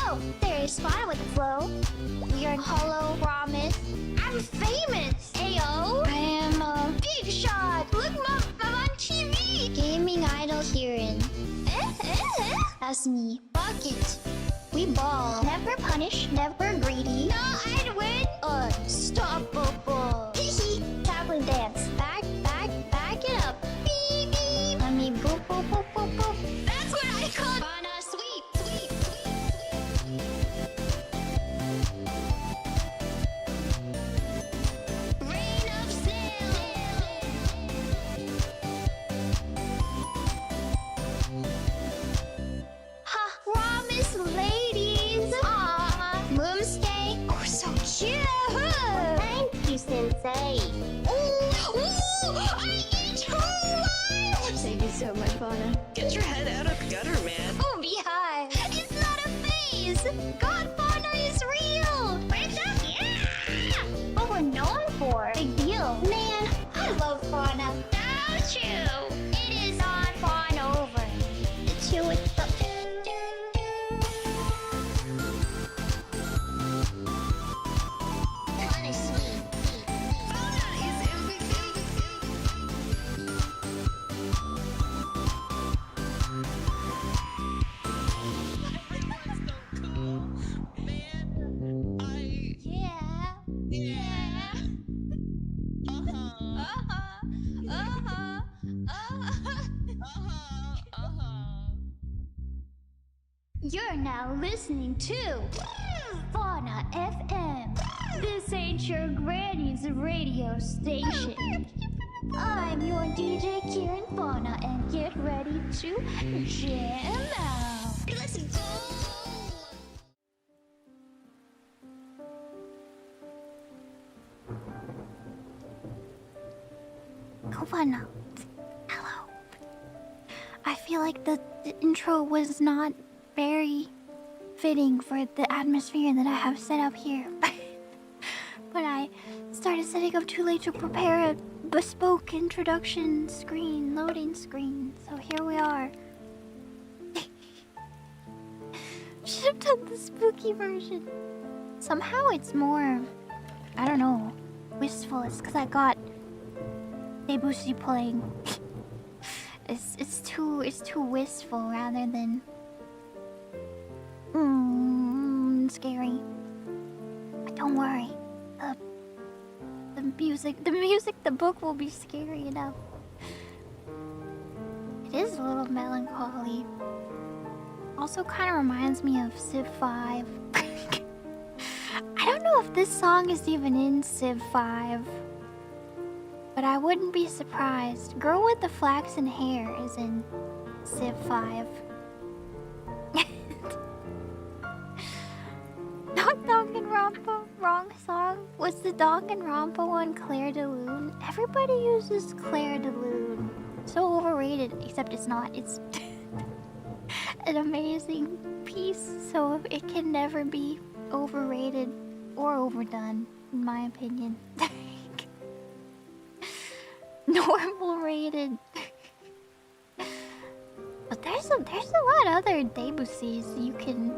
Oh, there's Fauna with the flow. We are Hollow Promise. I'm famous. Ayo. I am a big shot. Look, Mom, I'm on TV. Gaming idol herein. That's me. Bucket. We ball. Never punish, never greedy. No, I'd win. Unstoppable. Tackling dance. Back it up. Beep, beep. Let me boop, boop, boop, boop, boop. That's what I call Fauna sweep. Rain of snail. Ha, promise ladies. Aw, Moomstay. Oh, so cute. Thank you, Sensei. Ooh, I eat her alive. Thank you so much, Fauna. Get your head out of the gutter, man. Oh, beehive. It's not a phase. God, Fauna is real. Where's that? Yeah. What we're known for. Big deal. Man, I love Fauna. Don't you? It is not Fauna over. It's you with the... Fauna sweet. Fauna is so cool, man. Yeah. You're now listening to Fauna FM. This ain't your granny's radio station. I'm your DJ Kieran Fauna, and get ready to jam out. Let's go. Fauna. Hello. I feel like the intro was not very fitting for the atmosphere that I have set up here. But I started setting up too late to prepare a bespoke introduction screen, loading screen. So here we are. Should have done the spooky version. Somehow it's more, I don't know, wistful. It's because I got Debussy playing. It's too wistful rather than scary. But don't worry, the book will be scary enough. It is a little melancholy. Also, kind of reminds me of Civ 5. I don't know if this song is even in Civ 5. But I wouldn't be surprised. Girl with the flaxen hair is in Civ 5. Not Danganronpa, wrong song. Was the Danganronpa one Claire de Lune? Everybody uses Claire de Lune. So overrated, except it's not. It's an amazing piece, so it can never be overrated or overdone, in my opinion. Normal rated. But there's a lot of other Debussys you can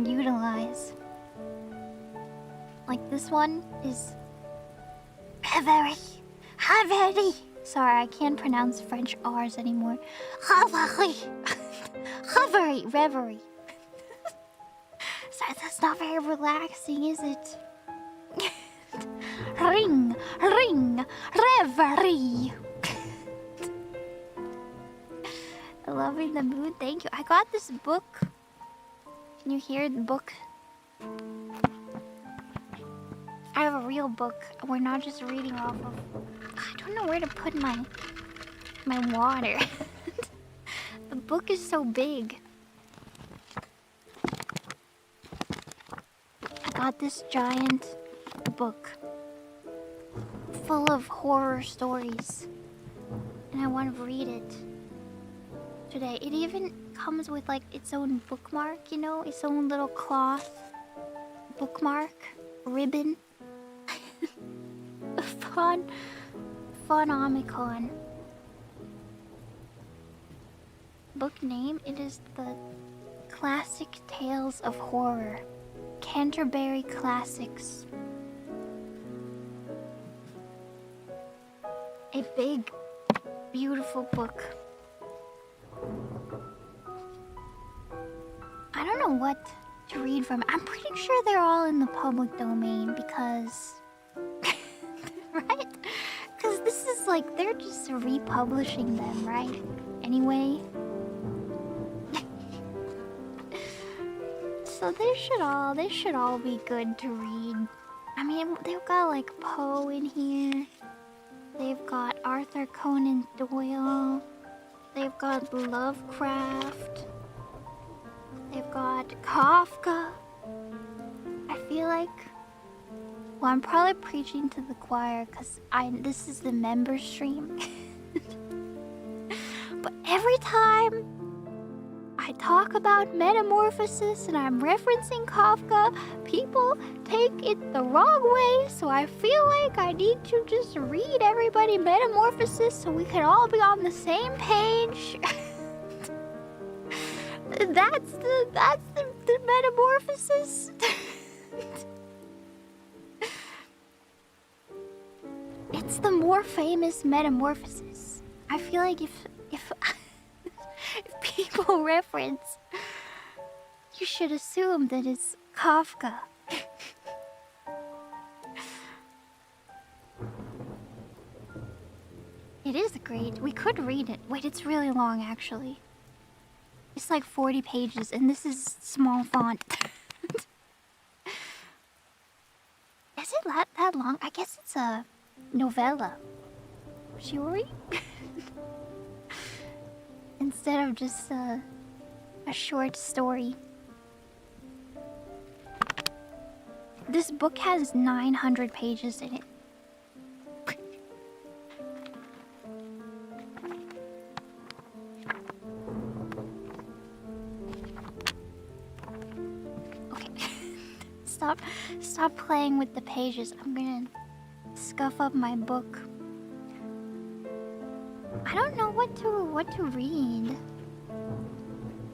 utilize. Like this one is Reverie. Sorry, I can't pronounce French R's anymore. Reverie. So that's not very relaxing, is it? Ring, reverie. Loving the mood, thank you. I got this book. Can you hear the book? I have a real book. We're not just reading off of... I don't know where to put my water. The book is so big. I got this giant book full of horror stories, and I want to read it today. It even comes with like its own bookmark, you know, its own little cloth bookmark ribbon. Funomicon. Book name, it is the Classic Tales of Horror. Canterbury Classics. A big, beautiful book. I don't know what to read from. I'm pretty sure they're all in the public domain because... right? Because this is like, they're just republishing them, right? Anyway. So they should all be good to read. I mean, they've got like Poe in here. They've got Arthur Conan Doyle. They've got Lovecraft. They've got Kafka. I feel like... Well, I'm probably preaching to the choir because this is the member stream. But every time I talk about metamorphosis and I'm referencing Kafka, people take it the wrong way, so I feel like I need to just read everybody Metamorphosis so we can all be on the same page. That's the Metamorphosis. It's the more famous Metamorphosis. I feel like if if people reference, you should assume that it's Kafka. It is great. We could read it. Wait, it's really long actually. It's like 40 pages and this is small font. Is it that long? I guess it's a novella. Shuri? Instead of just a short story. This book has 900 pages in it. Okay. Stop playing with the pages. I'm gonna scuff up my book. I don't know what to read.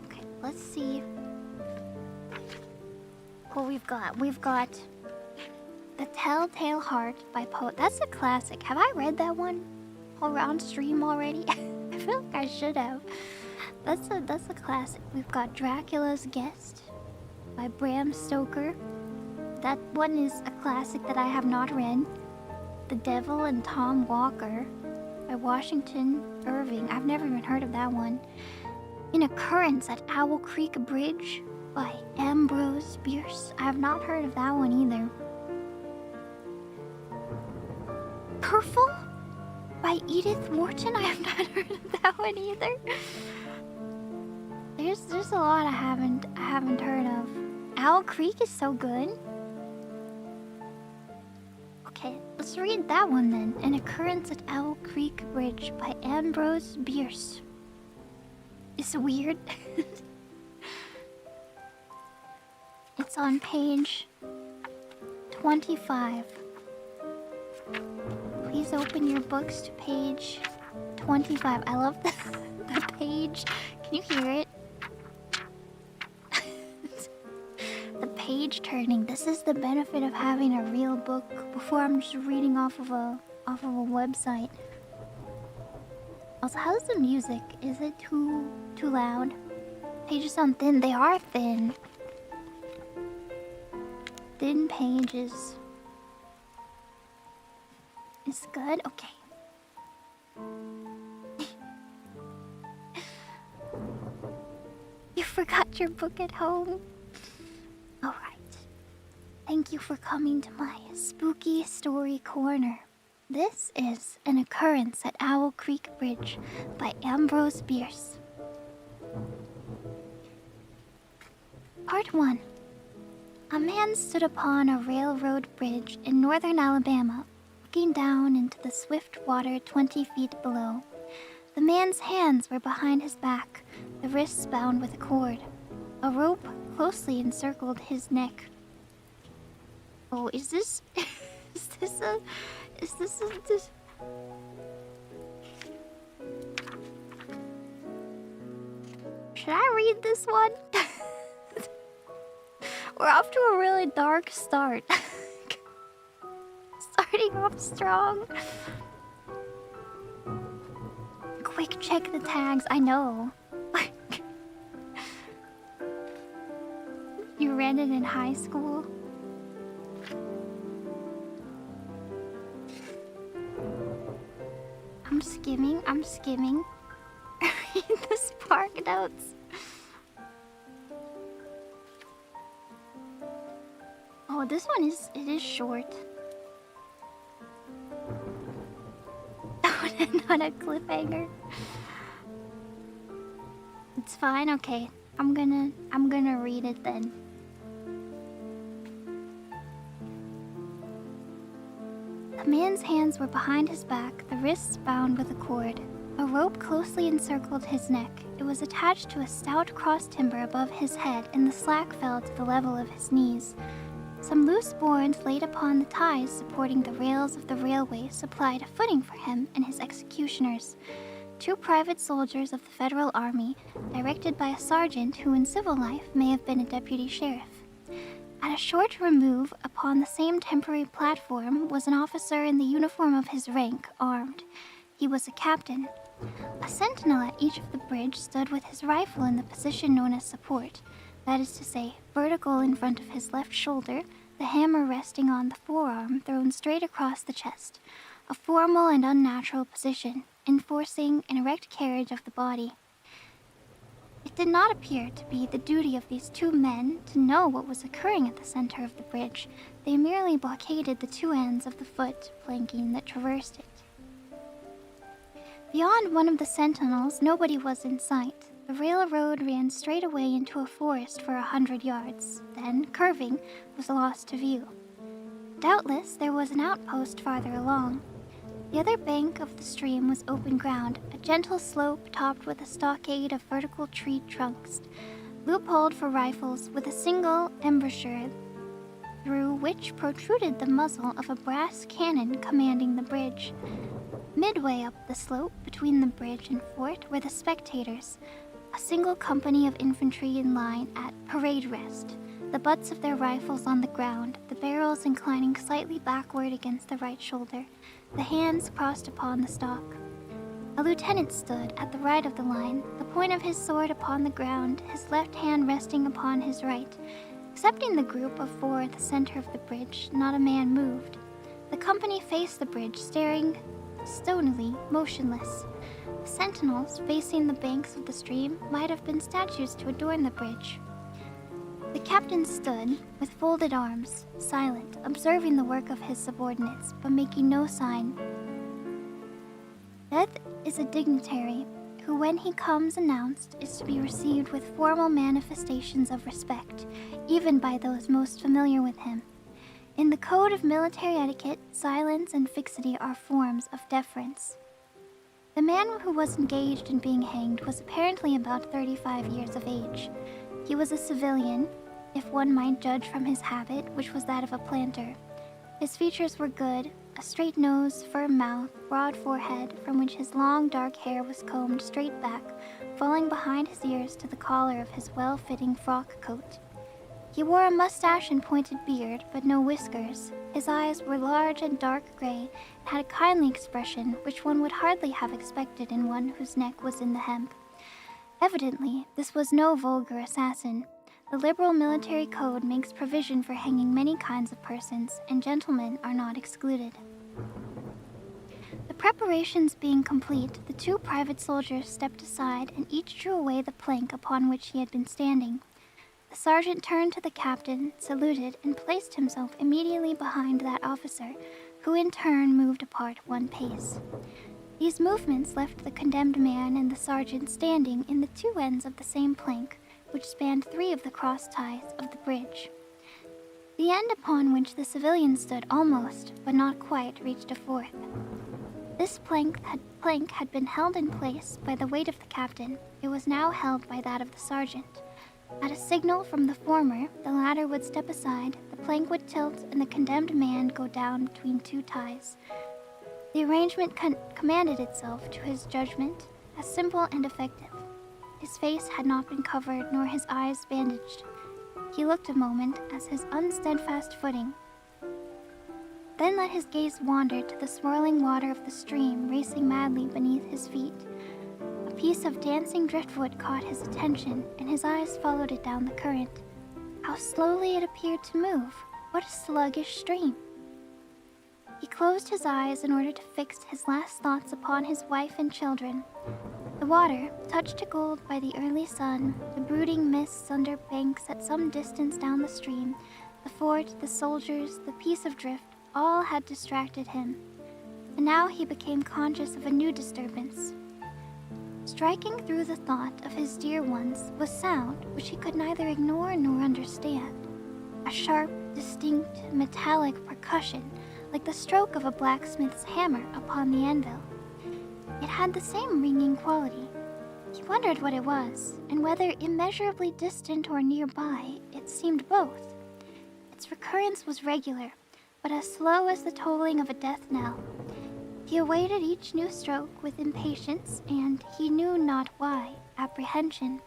Okay, let's see what we've got. We've got The Telltale Heart by Poe. That's a classic. Have I read that one on stream already? I feel like I should have. That's a classic. We've got Dracula's Guest by Bram Stoker. That one is a classic that I have not read. The Devil and Tom Walker by Washington Irving. I've never even heard of that one. An Occurrence at Owl Creek Bridge by Ambrose Bierce. I have not heard of that one either. Purple by Edith Wharton. I have not heard of that one either. There's a lot I haven't heard of. Owl Creek is so good. Okay, let's read that one then. An Occurrence at Owl Creek Bridge by Ambrose Bierce. It's weird. It's on page 25. Please open your books to page 25. I love the page. Can you hear it? The page turning. This is the benefit of having a real book before I'm just reading off of a website. Also, how's the music? Is it too loud? Pages sound thin. They are thin. Thin pages. It's good? Okay. You forgot your book at home? Alright. Thank you for coming to my spooky story corner. This is An Occurrence at Owl Creek Bridge by Ambrose Bierce. Part 1. A man stood upon a railroad bridge in northern Alabama, looking down into the swift water 20 feet below. The man's hands were behind his back, the wrists bound with a cord. A rope closely encircled his neck. Oh, is this... Should I read this one? We're off to a really dark start. Starting off strong. Quick check the tags, I know. You read it in high school? I'm skimming. Read the spark notes. Oh, this one is short. Not a cliffhanger. It's fine, okay. I'm gonna read it then. The man's hands were behind his back, the wrists bound with a cord. A rope closely encircled his neck. It was attached to a stout cross timber above his head, and the slack fell to the level of his knees. Some loose boards laid upon the ties supporting the rails of the railway supplied a footing for him and his executioners. 2 private soldiers of the Federal Army, directed by a sergeant who in civil life may have been a deputy sheriff. At a short remove, upon the same temporary platform, was an officer in the uniform of his rank, armed. He was a captain. A sentinel at each of the bridge stood with his rifle in the position known as support. That is to say, vertical in front of his left shoulder, the hammer resting on the forearm thrown straight across the chest. A formal and unnatural position, enforcing an erect carriage of the body. It did not appear to be the duty of these 2 men to know what was occurring at the center of the bridge. They merely blockaded the 2 ends of the foot planking that traversed it. Beyond one of the sentinels, nobody was in sight. The railroad ran straight away into a forest for 100 yards, then, curving, was lost to view. Doubtless, there was an outpost farther along. The other bank of the stream was open ground, a gentle slope topped with a stockade of vertical tree trunks, loopholed for rifles with a single embrasure through which protruded the muzzle of a brass cannon commanding the bridge. Midway up the slope between the bridge and fort were the spectators, a single company of infantry in line at parade rest, the butts of their rifles on the ground, the barrels inclining slightly backward against the right shoulder, the hands crossed upon the stock. A lieutenant stood at the right of the line, the point of his sword upon the ground, his left hand resting upon his right. Excepting the group of 4 at the center of the bridge, not a man moved. The company faced the bridge, staring stonily, motionless. The sentinels facing the banks of the stream might have been statues to adorn the bridge. The captain stood, with folded arms, silent, observing the work of his subordinates, but making no sign. Death is a dignitary, who when he comes announced is to be received with formal manifestations of respect, even by those most familiar with him. In the code of military etiquette, silence and fixity are forms of deference. The man who was engaged in being hanged was apparently about 35 years of age. He was a civilian, if one might judge from his habit, which was that of a planter. His features were good, a straight nose, firm mouth, broad forehead, from which his long dark hair was combed straight back, falling behind his ears to the collar of his well-fitting frock coat. He wore a mustache and pointed beard, but no whiskers. His eyes were large and dark gray, and had a kindly expression which one would hardly have expected in one whose neck was in the hemp. Evidently, this was no vulgar assassin. The liberal military code makes provision for hanging many kinds of persons, and gentlemen are not excluded. The preparations being complete, the 2 private soldiers stepped aside and each drew away the plank upon which he had been standing. The sergeant turned to the captain, saluted, and placed himself immediately behind that officer, who in turn moved apart 1 pace. These movements left the condemned man and the sergeant standing in the 2 ends of the same plank, which spanned 3 of the cross ties of the bridge. The end upon which the civilian stood almost, but not quite, reached a 4th. This plank had been held in place by the weight of the captain. It was now held by that of the sergeant. At a signal from the former, the latter would step aside, the plank would tilt, and the condemned man go down between 2 ties. The arrangement commended itself to his judgment as simple and effective. His face had not been covered, nor his eyes bandaged. He looked a moment as his unsteadfast footing, then let his gaze wander to the swirling water of the stream racing madly beneath his feet. A piece of dancing driftwood caught his attention, and his eyes followed it down the current. How slowly it appeared to move. What a sluggish stream. He closed his eyes in order to fix his last thoughts upon his wife and children. The water, touched to gold by the early sun, the brooding mists under banks at some distance down the stream, the fort, the soldiers, the piece of drift, all had distracted him. And now he became conscious of a new disturbance. Striking through the thought of his dear ones was sound which he could neither ignore nor understand. A sharp, distinct, metallic percussion, like the stroke of a blacksmith's hammer upon the anvil. It had the same ringing quality. He wondered what it was, and whether immeasurably distant or nearby, it seemed both. Its recurrence was regular, but as slow as the tolling of a death knell. He awaited each new stroke with impatience, and he knew not why, apprehension.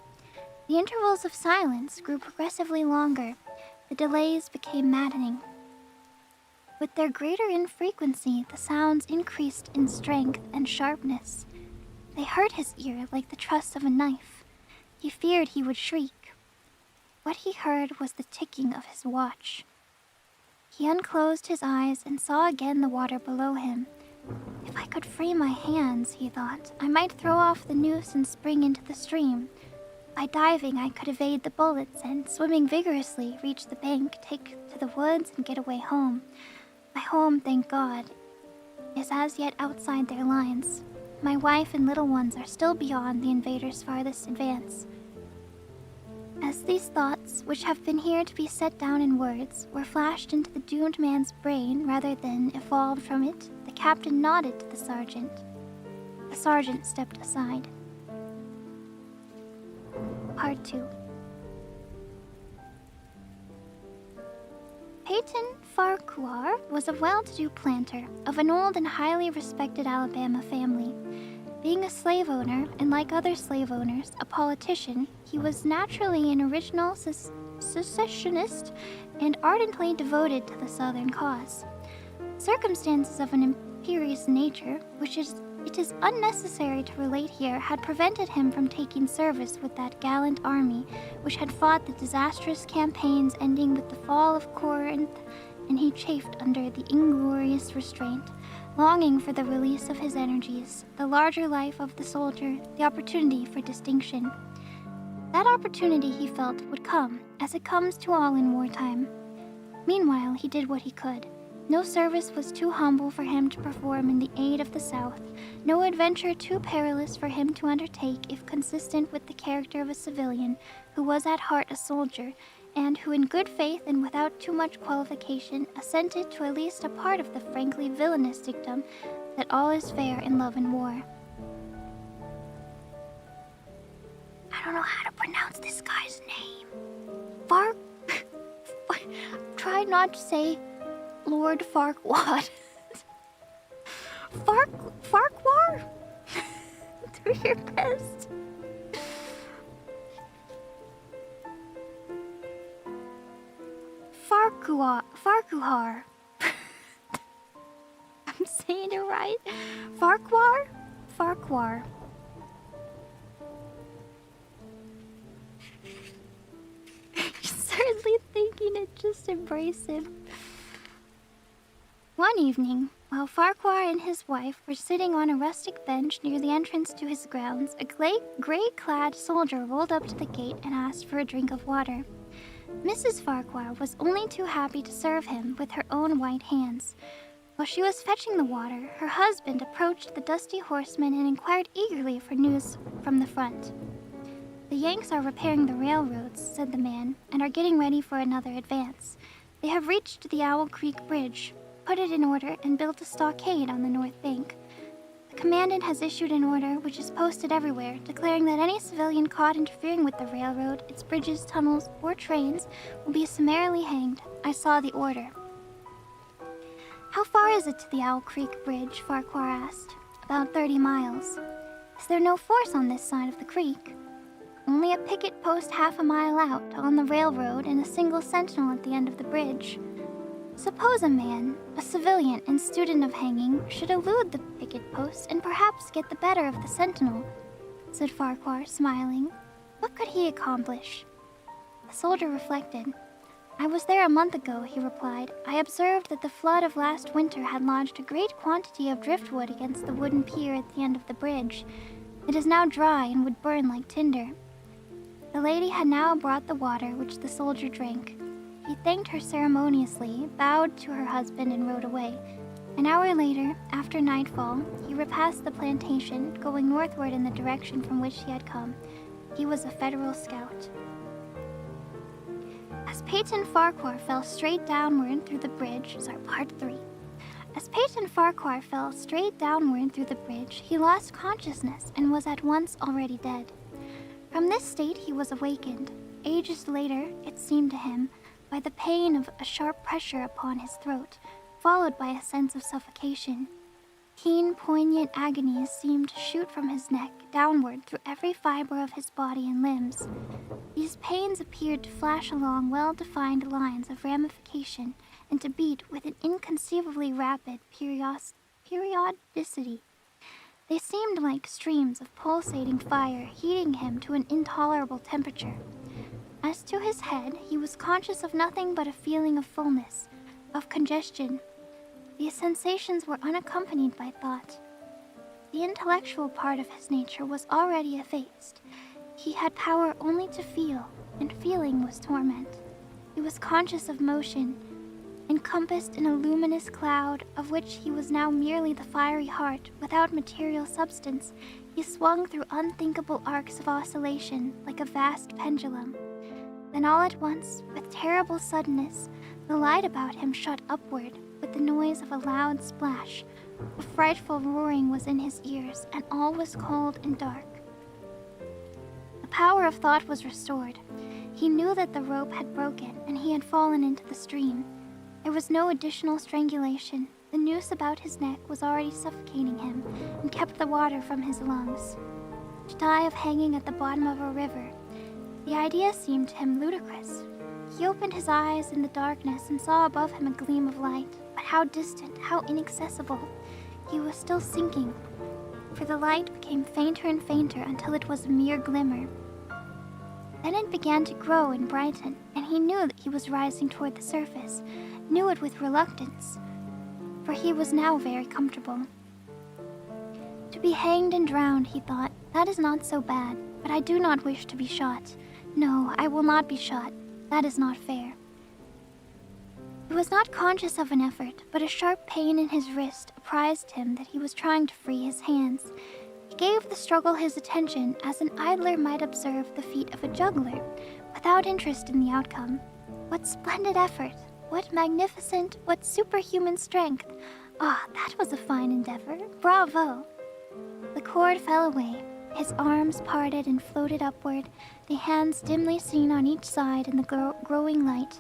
The intervals of silence grew progressively longer. The delays became maddening. With their greater infrequency, the sounds increased in strength and sharpness. They hurt his ear like the truss of a knife. He feared he would shriek. What he heard was the ticking of his watch. He unclosed his eyes and saw again the water below him. If I could free my hands, he thought, I might throw off the noose and spring into the stream. By diving, I could evade the bullets and, swimming vigorously, reach the bank, take to the woods, and get away home. My home, thank God, is as yet outside their lines. My wife and little ones are still beyond the invaders' farthest advance. As these thoughts, which have been here to be set down in words, were flashed into the doomed man's brain rather than evolved from it, the captain nodded to the sergeant. The sergeant stepped aside. Part 2. Peyton Farquhar was a well-to-do planter of an old and highly respected Alabama family. Being a slave owner, and like other slave owners, a politician, he was naturally an original secessionist and ardently devoted to the Southern cause. Circumstances of an imperious nature, which it is unnecessary to relate here, had prevented him from taking service with that gallant army which had fought the disastrous campaigns ending with the fall of Corinth, and he chafed under the inglorious restraint, longing for the release of his energies, the larger life of the soldier, the opportunity for distinction. That opportunity, he felt, would come, as it comes to all in wartime. Meanwhile, he did what he could. No service was too humble for him to perform in the aid of the South, no adventure too perilous for him to undertake if consistent with the character of a civilian who was at heart a soldier, and who in good faith and without too much qualification assented to at least a part of the frankly villainous dictum that all is fair in love and war. I don't know how to pronounce this guy's name. Try not to say Lord Farquaad. Farquhar? Do your best. Farquhar. I'm saying it right. Farquhar? You're certainly thinking it, just embrace him. One evening, while Farquhar and his wife were sitting on a rustic bench near the entrance to his grounds, a gray-clad soldier rolled up to the gate and asked for a drink of water. Mrs. Farquhar was only too happy to serve him with her own white hands. While she was fetching the water, her husband approached the dusty horseman and inquired eagerly for news from the front. "The Yanks are repairing the railroads," said the man, "and are getting ready for another advance. They have reached the Owl Creek Bridge, put it in order, and built a stockade on the north bank. The commandant has issued an order, which is posted everywhere, declaring that any civilian caught interfering with the railroad, its bridges, tunnels, or trains will be summarily hanged. I saw the order." "How far is it to the Owl Creek Bridge?" Farquhar asked. "About 30 miles. Is there no force on this side of the creek?" only a picket post half a mile out on the railroad and a single sentinel at the end of the bridge. Suppose a man, a civilian and student of hanging, should elude the picket post and perhaps get the better of the sentinel, said Farquhar, smiling. What could he accomplish? The soldier reflected. I was there a month ago, he replied. I observed that the flood of last winter had lodged a great quantity of driftwood against the wooden pier at the end of the bridge. It is now dry and would burn like tinder. The lady had now brought the water, which the soldier drank. He thanked her ceremoniously, bowed to her husband, and rode away. An hour later, after nightfall, he repassed the plantation, going northward in the direction from which he had come. He was a Federal scout. As Peyton Farquhar fell straight downward through the bridge, Part 3. As Peyton Farquhar fell straight downward through the bridge, he lost consciousness and was at once already dead. From this state he was awakened, ages later, it seemed to him, by the pain of a sharp pressure upon his throat, followed by a sense of suffocation. Keen, poignant agonies seemed to shoot from his neck downward through every fiber of his body and limbs. These pains appeared to flash along well-defined lines of ramification and to beat with an inconceivably rapid periodicity. They seemed like streams of pulsating fire heating him to an intolerable temperature. As to his head, he was conscious of nothing but a feeling of fullness, of congestion. These sensations were unaccompanied by thought. The intellectual part of his nature was already effaced. He had power only to feel, and feeling was torment. He was conscious of motion, encompassed in a luminous cloud of which he was now merely the fiery heart without material substance. He swung through unthinkable arcs of oscillation like a vast pendulum. Then all at once, with terrible suddenness, the light about him shot upward with the noise of a loud splash. A frightful roaring was in his ears, and all was cold and dark. The power of thought was restored. He knew that the rope had broken, and he had fallen into the stream. There was no additional strangulation. The noose about his neck was already suffocating him, and kept the water from his lungs. To die of hanging at the bottom of a river, the idea seemed to him ludicrous. He opened his eyes in the darkness and saw above him a gleam of light, but how distant, how inaccessible. He was still sinking, for the light became fainter and fainter until it was a mere glimmer. Then it began to grow and brighten, and he knew that he was rising toward the surface, knew it with reluctance, for he was now very comfortable. To be hanged and drowned, he thought, that is not so bad, but I do not wish to be shot. No, I will not be shot. That is not fair. He was not conscious of an effort, but a sharp pain in his wrist apprised him that he was trying to free his hands. He gave the struggle his attention as an idler might observe the feat of a juggler, without interest in the outcome. What splendid effort! What magnificent, what superhuman strength! Ah, that was a fine endeavor. Bravo! The cord fell away. His arms parted and floated upward, the hands dimly seen on each side in the growing light.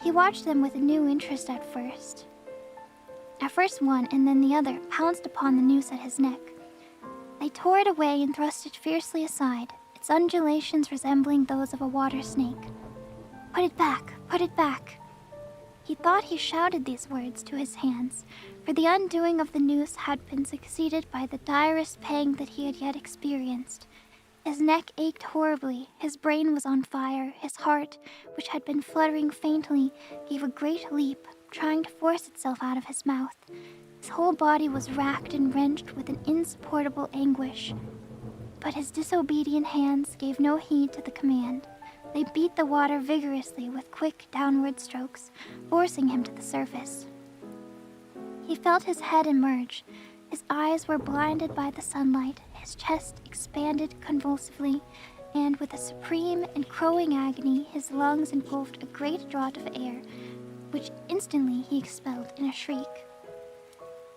He watched them with a new interest at first. At first one and then the other pounced upon the noose at his neck. They tore it away and thrust it fiercely aside, its undulations resembling those of a water snake. Put it back! Put it back! He thought he shouted these words to his hands, for the undoing of the noose had been succeeded by the direst pang that he had yet experienced. His neck ached horribly, his brain was on fire, his heart, which had been fluttering faintly, gave a great leap, trying to force itself out of his mouth. His whole body was racked and wrenched with an insupportable anguish. But his disobedient hands gave no heed to the command. They beat the water vigorously with quick downward strokes, forcing him to the surface. He felt his head emerge. His eyes were blinded by the sunlight, his chest expanded convulsively, and with a supreme and crowing agony, his lungs engulfed a great draught of air, which instantly he expelled in a shriek.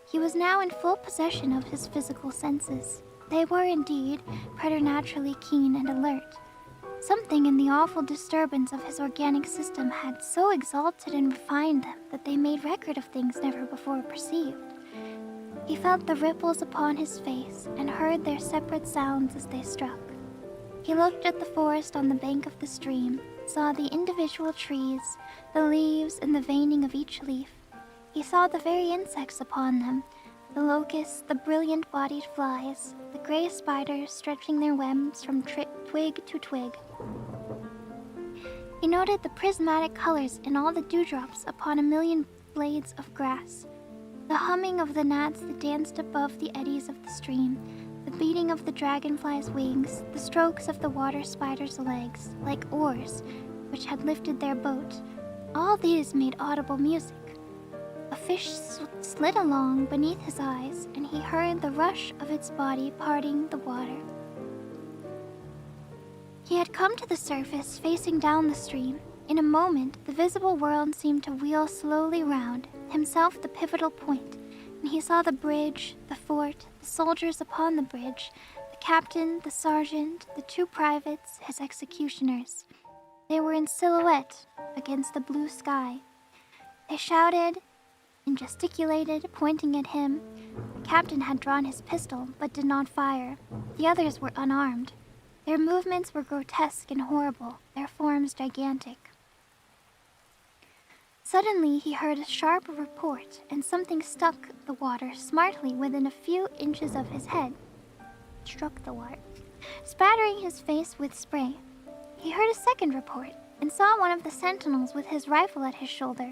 He was now in full possession of his physical senses. They were indeed preternaturally keen and alert. Something in the awful disturbance of his organic system had so exalted and refined them that they made record of things never before perceived. He felt the ripples upon his face and heard their separate sounds as they struck. He looked at the forest on the bank of the stream, saw the individual trees, the leaves, and the veining of each leaf. He saw the very insects upon them, the locusts, the brilliant-bodied flies, the gray spiders stretching their webs from twig to twig. He noted the prismatic colors in all the dewdrops upon a million blades of grass, the humming of the gnats that danced above the eddies of the stream, the beating of the dragonfly's wings, the strokes of the water spider's legs, like oars, which had lifted their boat. All these made audible music. A fish slid along beneath his eyes, and he heard the rush of its body parting the water. He had come to the surface, facing down the stream. In a moment, the visible world seemed to wheel slowly round, himself the pivotal point, and he saw the bridge, the fort, the soldiers upon the bridge, the captain, the sergeant, the two privates, his executioners. They were in silhouette against the blue sky. They shouted and gesticulated, pointing at him. The captain had drawn his pistol, but did not fire. The others were unarmed. Their movements were grotesque and horrible, their forms gigantic. Suddenly he heard a sharp report, and something struck the water smartly within a few inches of his head. Struck the water, spattering his face with spray. He heard a second report, and saw one of the sentinels with his rifle at his shoulder,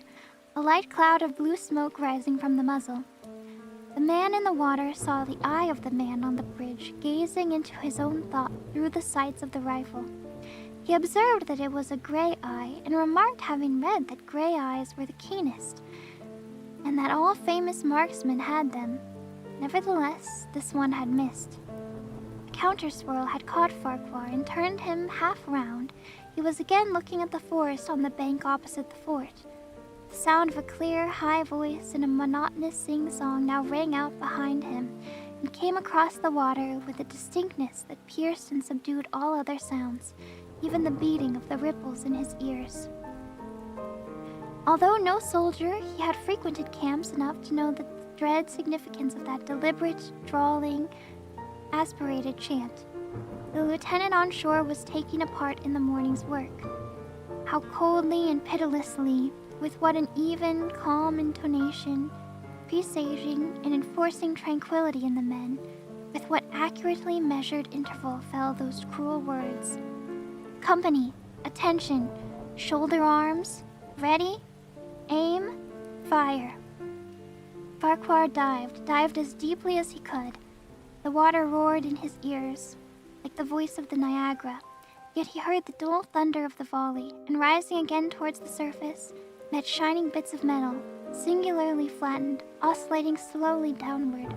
a light cloud of blue smoke rising from the muzzle. The man in the water saw the eye of the man on the bridge gazing into his own thought through the sights of the rifle. He observed that it was a gray eye, and remarked having read that gray eyes were the keenest, and that all famous marksmen had them. Nevertheless, this one had missed. A counter-swirl had caught Farquhar and turned him half round. He was again looking at the forest on the bank opposite the fort. The sound of a clear, high voice in a monotonous sing-song now rang out behind him, and came across the water with a distinctness that pierced and subdued all other sounds, even the beating of the ripples in his ears. Although no soldier, he had frequented camps enough to know the dread significance of that deliberate, drawling, aspirated chant. The lieutenant on shore was taking a part in the morning's work. How coldly and pitilessly, with what an even, calm intonation, presaging and enforcing tranquility in the men, with what accurately measured interval fell those cruel words. Company, attention, shoulder arms, ready, aim, fire. Farquhar dived as deeply as he could. The water roared in his ears, like the voice of the Niagara, yet he heard the dull thunder of the volley, and rising again towards the surface, met shining bits of metal, singularly flattened, oscillating slowly downward.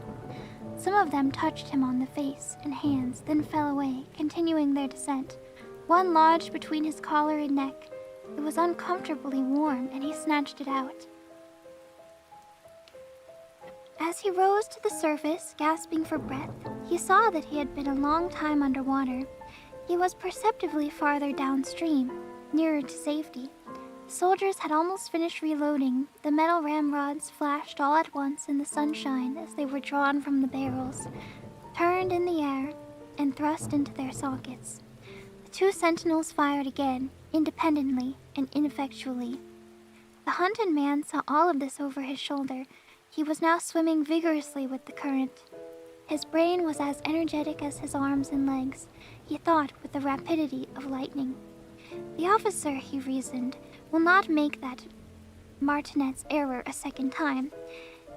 Some of them touched him on the face and hands, then fell away, continuing their descent. One lodged between his collar and neck. It was uncomfortably warm, and he snatched it out. As he rose to the surface, gasping for breath, he saw that he had been a long time underwater. He was perceptibly farther downstream, nearer to safety. The soldiers had almost finished reloading. The metal ramrods flashed all at once in the sunshine as they were drawn from the barrels, turned in the air, and thrust into their sockets. The two sentinels fired again, independently and ineffectually. The hunted man saw all of this over his shoulder. He was now swimming vigorously with the current. His brain was as energetic as his arms and legs. He thought with the rapidity of lightning. The officer, he reasoned, will not make that martinet's error a second time.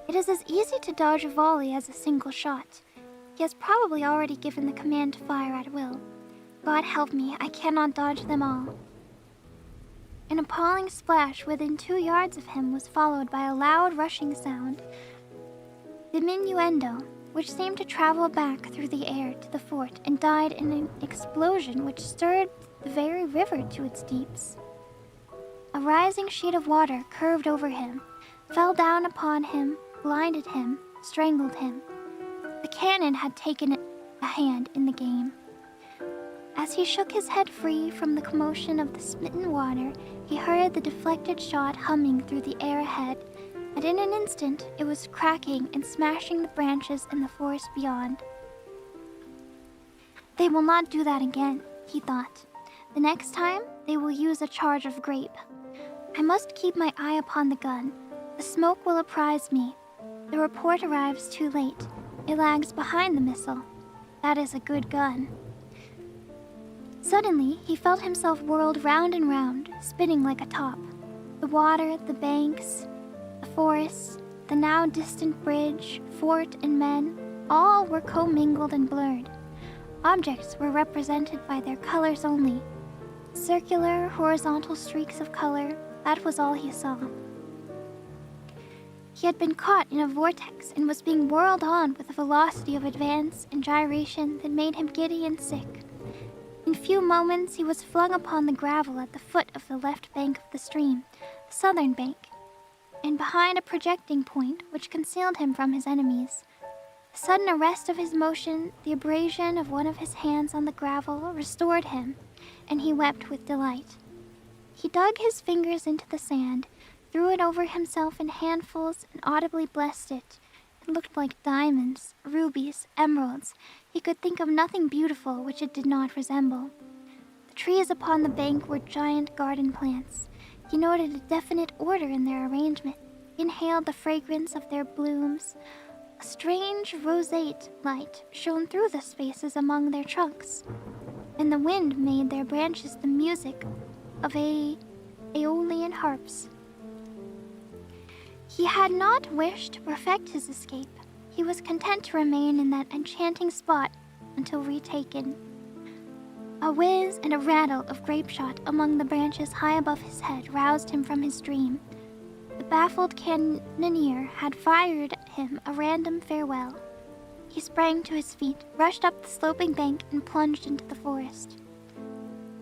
It is as easy to dodge a volley as a single shot. He has probably already given the command to fire at will. God help me, I cannot dodge them all. An appalling splash within 2 yards of him was followed by a loud rushing sound. Diminuendo, which seemed to travel back through the air to the fort and died in an explosion which stirred the very river to its deeps. A rising sheet of water curved over him, fell down upon him, blinded him, strangled him. The cannon had taken a hand in the game. As he shook his head free from the commotion of the smitten water, he heard the deflected shot humming through the air ahead, and in an instant it was cracking and smashing the branches in the forest beyond. They will not do that again, he thought. The next time, they will use a charge of grape. I must keep my eye upon the gun. The smoke will apprise me. The report arrives too late. It lags behind the missile. That is a good gun. Suddenly, he felt himself whirled round and round, spinning like a top. The water, the banks, the forests, the now distant bridge, fort, and men, all were commingled and blurred. Objects were represented by their colors only. Circular, horizontal streaks of color, that was all he saw. He had been caught in a vortex and was being whirled on with a velocity of advance and gyration that made him giddy and sick. In few moments, he was flung upon the gravel at the foot of the left bank of the stream, the southern bank, and behind a projecting point which concealed him from his enemies. The sudden arrest of his motion, the abrasion of one of his hands on the gravel, restored him, and he wept with delight. He dug his fingers into the sand, threw it over himself in handfuls, and audibly blessed it. It looked like diamonds, rubies, emeralds. He could think of nothing beautiful which it did not resemble. The trees upon the bank were giant garden plants. He noted a definite order in their arrangement, inhaled the fragrance of their blooms. A strange roseate light shone through the spaces among their trunks, and the wind made their branches the music of aeolian harps. He had not wished to perfect his escape. He was content to remain in that enchanting spot until retaken. A whiz and a rattle of grape shot among the branches high above his head roused him from his dream. The baffled cannoneer had fired him a random farewell. He sprang to his feet, rushed up the sloping bank, and plunged into the forest.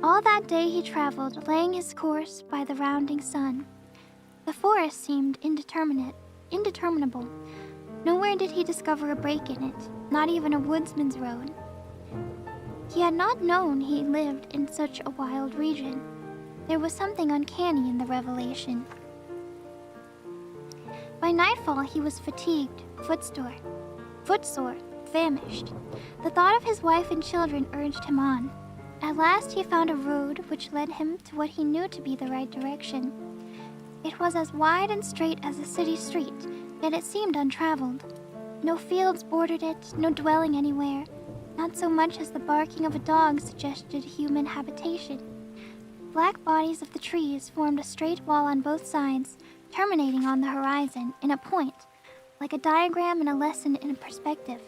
All that day he traveled, laying his course by the rounding sun. The forest seemed indeterminable. Nowhere did he discover a break in it, not even a woodsman's road. He had not known he lived in such a wild region. There was something uncanny in the revelation. By nightfall he was fatigued, footsore, famished. The thought of his wife and children urged him on. At last he found a road which led him to what he knew to be the right direction. It was as wide and straight as a city street, yet it seemed untraveled. No fields bordered it, no dwelling anywhere. Not so much as the barking of a dog suggested human habitation. Black bodies of the trees formed a straight wall on both sides, terminating on the horizon in a point, like a diagram in a lesson in perspective.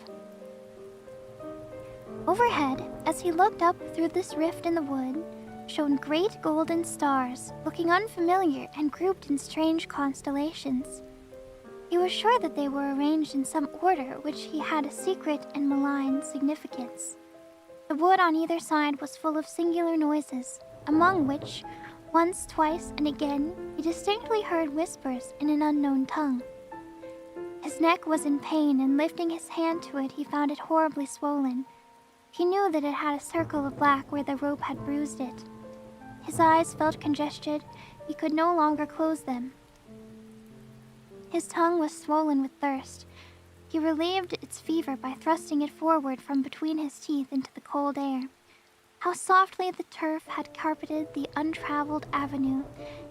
Overhead, as he looked up through this rift in the wood, shone great golden stars, looking unfamiliar and grouped in strange constellations. He was sure that they were arranged in some order which he had a secret and malign significance. The wood on either side was full of singular noises, among which, once, twice, and again, he distinctly heard whispers in an unknown tongue. His neck was in pain, and lifting his hand to it, he found it horribly swollen. He knew that it had a circle of black where the rope had bruised it. His eyes felt congested. He could no longer close them. His tongue was swollen with thirst. He relieved its fever by thrusting it forward from between his teeth into the cold air. How softly the turf had carpeted the untraveled avenue.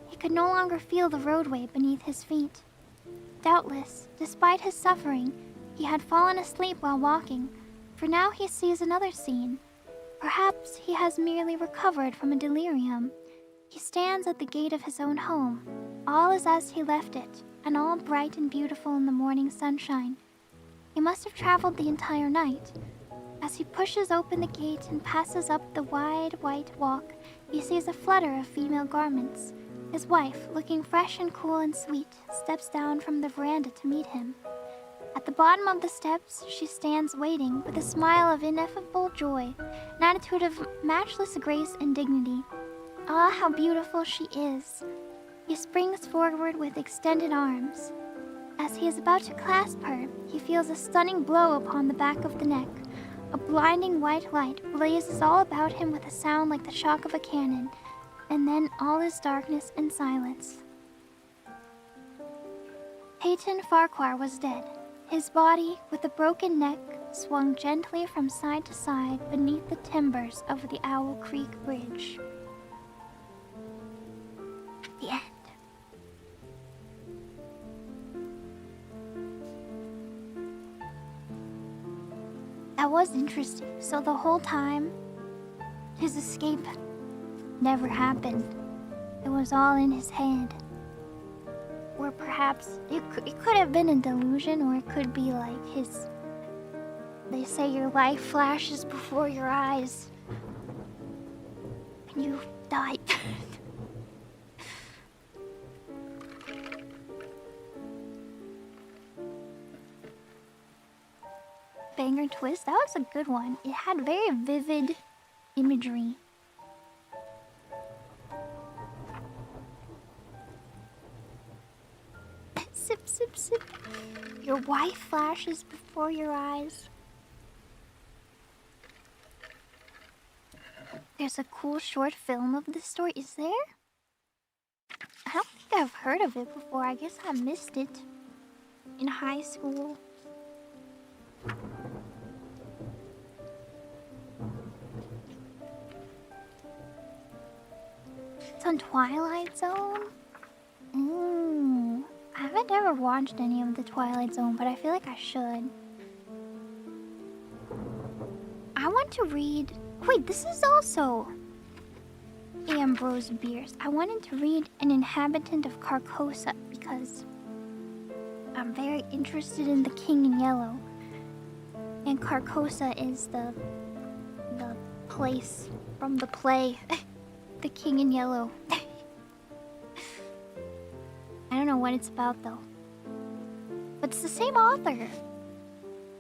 He could no longer feel the roadway beneath his feet. Doubtless, despite his suffering, he had fallen asleep while walking, for now he sees another scene. Perhaps he has merely recovered from a delirium. He stands at the gate of his own home. All is as he left it, and all bright and beautiful in the morning sunshine. He must have traveled the entire night. As he pushes open the gate and passes up the wide white walk, he sees a flutter of female garments. His wife, looking fresh and cool and sweet, steps down from the veranda to meet him. At the bottom of the steps, she stands waiting with a smile of ineffable joy, an attitude of matchless grace and dignity. Ah, how beautiful she is! He springs forward with extended arms. As he is about to clasp her, he feels a stunning blow upon the back of the neck. A blinding white light blazes all about him with a sound like the shock of a cannon, and then all is darkness and silence. Peyton Farquhar was dead. His body, with a broken neck, swung gently from side to side beneath the timbers of the Owl Creek Bridge. The end. That was interesting. So the whole time, his escape never happened. It was all in his head. Or perhaps it could have been a delusion, or it could be like his... They say your life flashes before your eyes. And you died. Banger twist, that was a good one. It had very vivid imagery. Sip, sip, sip. Your wife flashes before your eyes. There's a cool short film of this story. Is there? I don't think I've heard of it before. I guess I missed it in high school. It's on Twilight Zone? Ooh. I haven't ever watched any of the Twilight Zone, but I feel like I should. I want to read... Wait, this is also Ambrose Bierce. I wanted to read An Inhabitant of Carcosa because I'm very interested in the King in Yellow. And Carcosa is the place from the play, The King in Yellow. I don't know what it's about though. But it's the same author.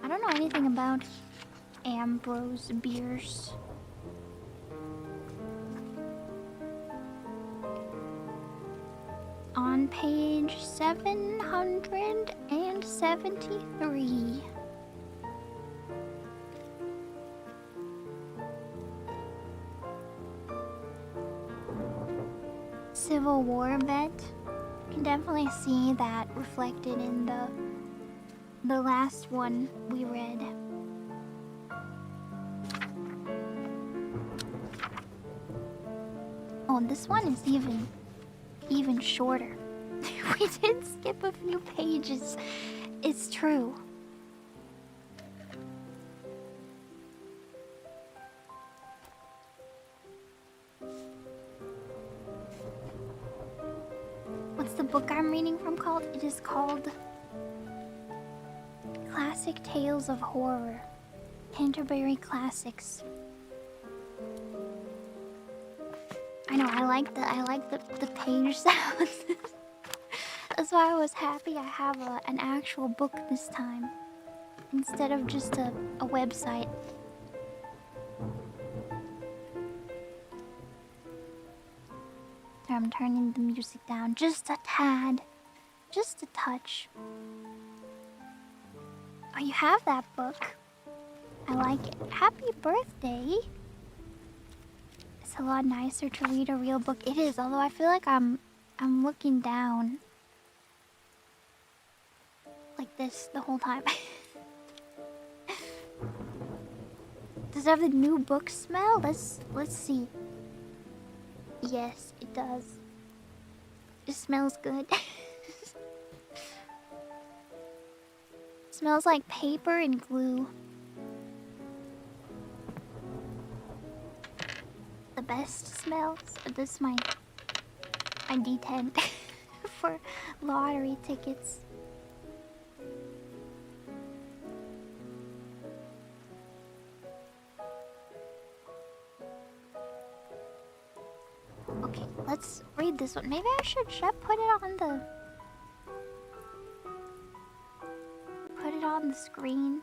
I don't know anything about Ambrose Bierce. On page 773. Civil War vet. You can definitely see that reflected in the last one we read. Oh, this one is even shorter. We did skip a few pages. It's true. What's the book I'm reading from called? It is called Classic Tales of Horror. Canterbury Classics. I know, I like the page sounds. That's why I was happy I have an actual book this time instead of just a website. So I'm turning the music down just a tad, just a touch. Oh, you have that book. I like it. Happy birthday. It's a lot nicer to read a real book. It is, although I feel like I'm looking down like this the whole time. Does it have the new book smell? Let's see. Yes, it does. It smells good. Smells like paper and glue. The best smells. This is my D10 for lottery tickets. Okay, let's read this one. Maybe I should put it on the screen.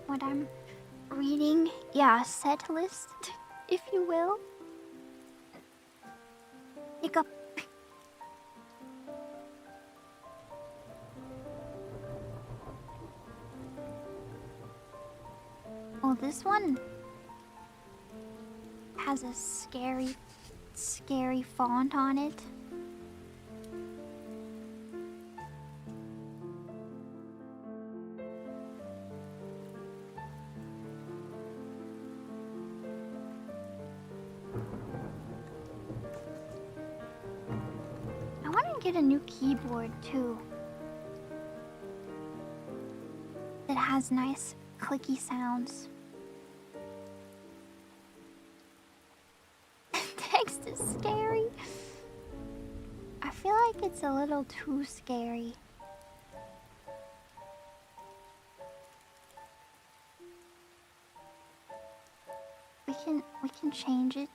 What I'm reading, yeah, a set list, if you will. Hiccup. Oh, this one has a scary, scary font on it. I want to get a new keyboard too. That has nice clicky sounds. Text is scary. I feel like it's a little too scary. We can change it.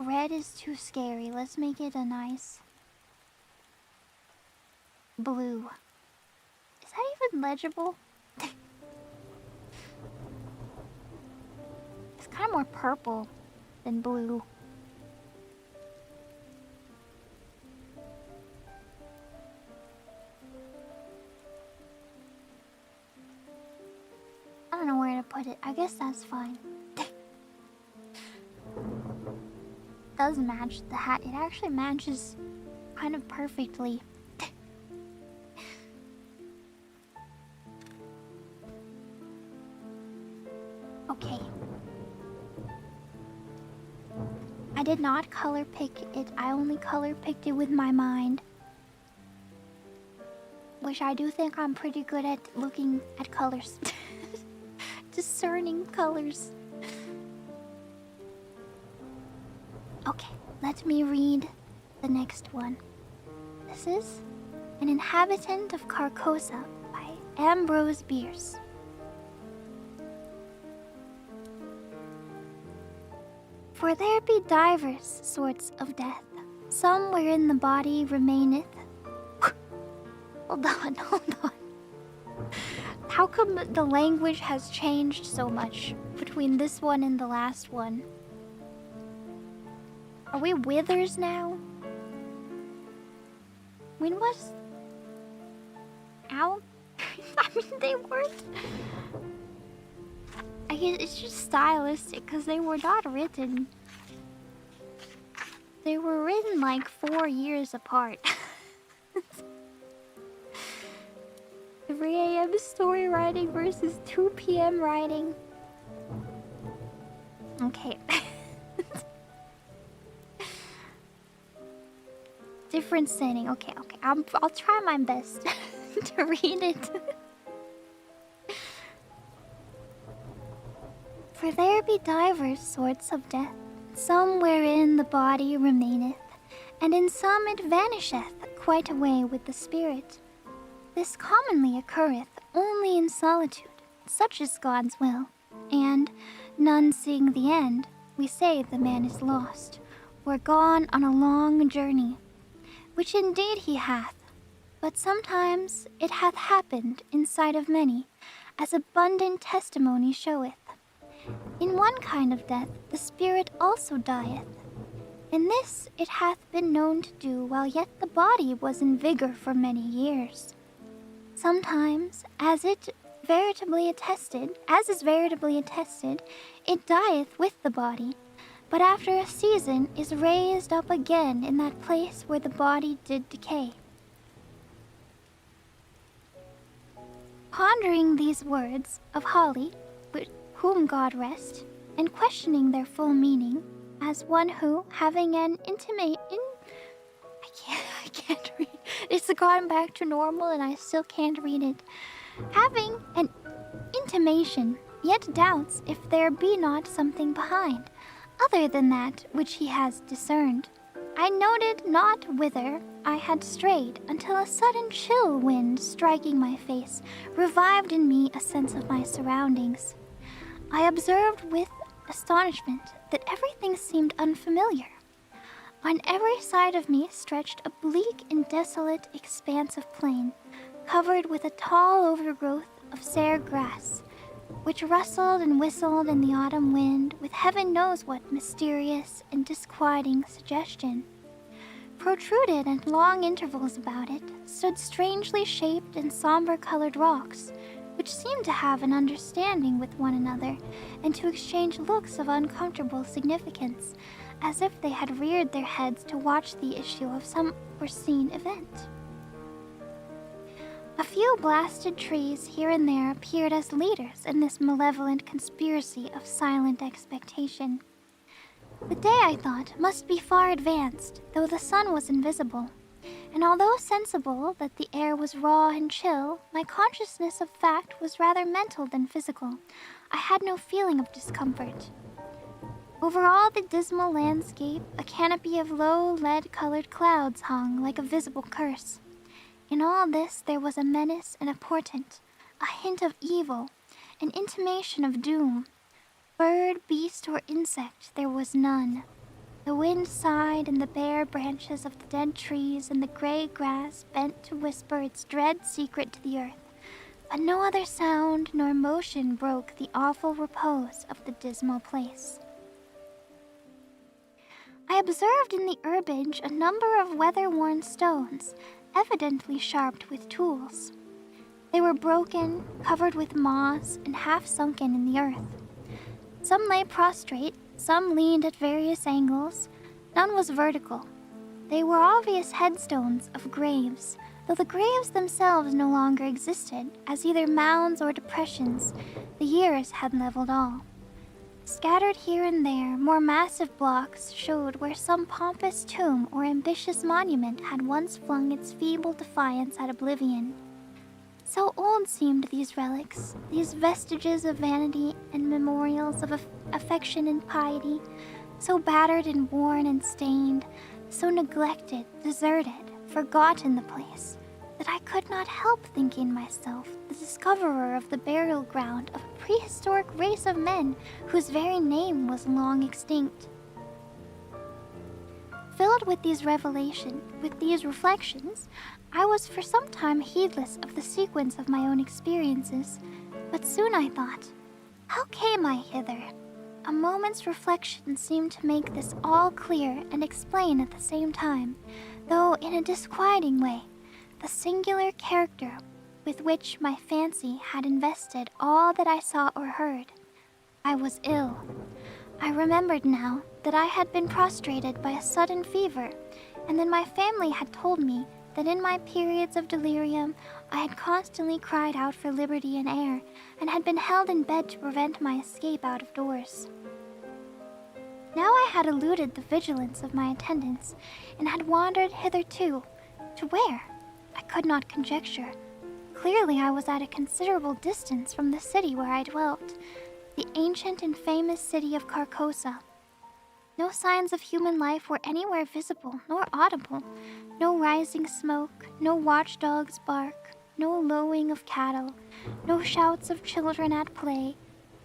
Red is too scary. Let's make it a nice blue. Is that even legible? It's kind of more purple than blue. I don't know where to put it. I guess that's fine. Does match the hat. It actually matches kind of perfectly. Okay. I did not color pick it. I only color picked it with my mind. Which I do think I'm pretty good at looking at colors. Discerning colors. Okay, let me read the next one. This is An Inhabitant of Carcosa by Bierce. For there be divers sorts of death, some wherein the body remaineth. Hold on. How come the language has changed so much between this one and the last one? Are we withers now? When was... Ow? I mean, they weren't... I guess it's just stylistic, because they were not written. They were written like 4 years apart. 3 a.m. story writing versus 2 p.m. writing. Okay. Different setting. Okay. I'll try my best to read it. For there be divers sorts of death, some wherein the body remaineth, and in some it vanisheth quite away with the spirit. This commonly occurreth only in solitude, such is God's will, and, none seeing the end, we say the man is lost, or gone on a long journey, which indeed he hath, but sometimes it hath happened in sight of many, as abundant testimony showeth. In one kind of death the spirit also dieth, and this it hath been known to do while yet the body was in vigor for many years. Sometimes, as is veritably attested, it dieth with the body, but after a season is raised up again in that place where the body did decay. Pondering these words of Holly, whom God rest, and questioning their full meaning, as one who, having an I can't read. It's gone back to normal and I still can't read it. Having an intimation, yet doubts if there be not something behind, other than that which he has discerned. I noted not whither I had strayed, until a sudden chill wind striking my face revived in me a sense of my surroundings. I observed with astonishment that everything seemed unfamiliar. On every side of me stretched a bleak and desolate expanse of plain, covered with a tall overgrowth of sere grass, which rustled and whistled in the autumn wind with heaven knows what mysterious and disquieting suggestion. Protruded at long intervals about it stood strangely shaped and somber-colored rocks, which seemed to have an understanding with one another and to exchange looks of uncomfortable significance, as if they had reared their heads to watch the issue of some foreseen event. A few blasted trees here and there appeared as leaders in this malevolent conspiracy of silent expectation. The day, I thought, must be far advanced, though the sun was invisible, and although sensible that the air was raw and chill, my consciousness of fact was rather mental than physical. I had no feeling of discomfort. Over all the dismal landscape, a canopy of low, lead-colored clouds hung like a visible curse. In all this there was a menace and a portent, a hint of evil, an intimation of doom. Bird, beast, or insect there was none. The wind sighed in the bare branches of the dead trees, and the gray grass bent to whisper its dread secret to the earth. But no other sound nor motion broke the awful repose of the dismal place. I observed in the herbage a number of weather-worn stones, evidently sharpened with tools. They were broken, covered with moss, and half sunken in the earth. Some lay prostrate, some leaned at various angles, none was vertical. They were obvious headstones of graves, though the graves themselves no longer existed, as either mounds or depressions. The years had leveled all. Scattered here and there, more massive blocks showed where some pompous tomb or ambitious monument had once flung its feeble defiance at oblivion. So old seemed these relics, these vestiges of vanity and memorials of affection and piety, so battered and worn and stained, so neglected, deserted, forgotten the place, that I could not help thinking myself the discoverer of the burial ground of a prehistoric race of men whose very name was long extinct. Filled with these reflections, I was for some time heedless of the sequence of my own experiences, but soon I thought, how came I hither? A moment's reflection seemed to make this all clear and explain at the same time, though in a disquieting way, the singular character with which my fancy had invested all that I saw or heard. I was ill. I remembered now that I had been prostrated by a sudden fever, and that my family had told me that in my periods of delirium I had constantly cried out for liberty and air, and had been held in bed to prevent my escape out of doors. Now I had eluded the vigilance of my attendants, and had wandered hitherto. To where? I could not conjecture. Clearly I was at a considerable distance from the city where I dwelt, the ancient and famous city of Carcosa. No signs of human life were anywhere visible nor audible. No rising smoke, no watchdogs bark, no lowing of cattle, no shouts of children at play,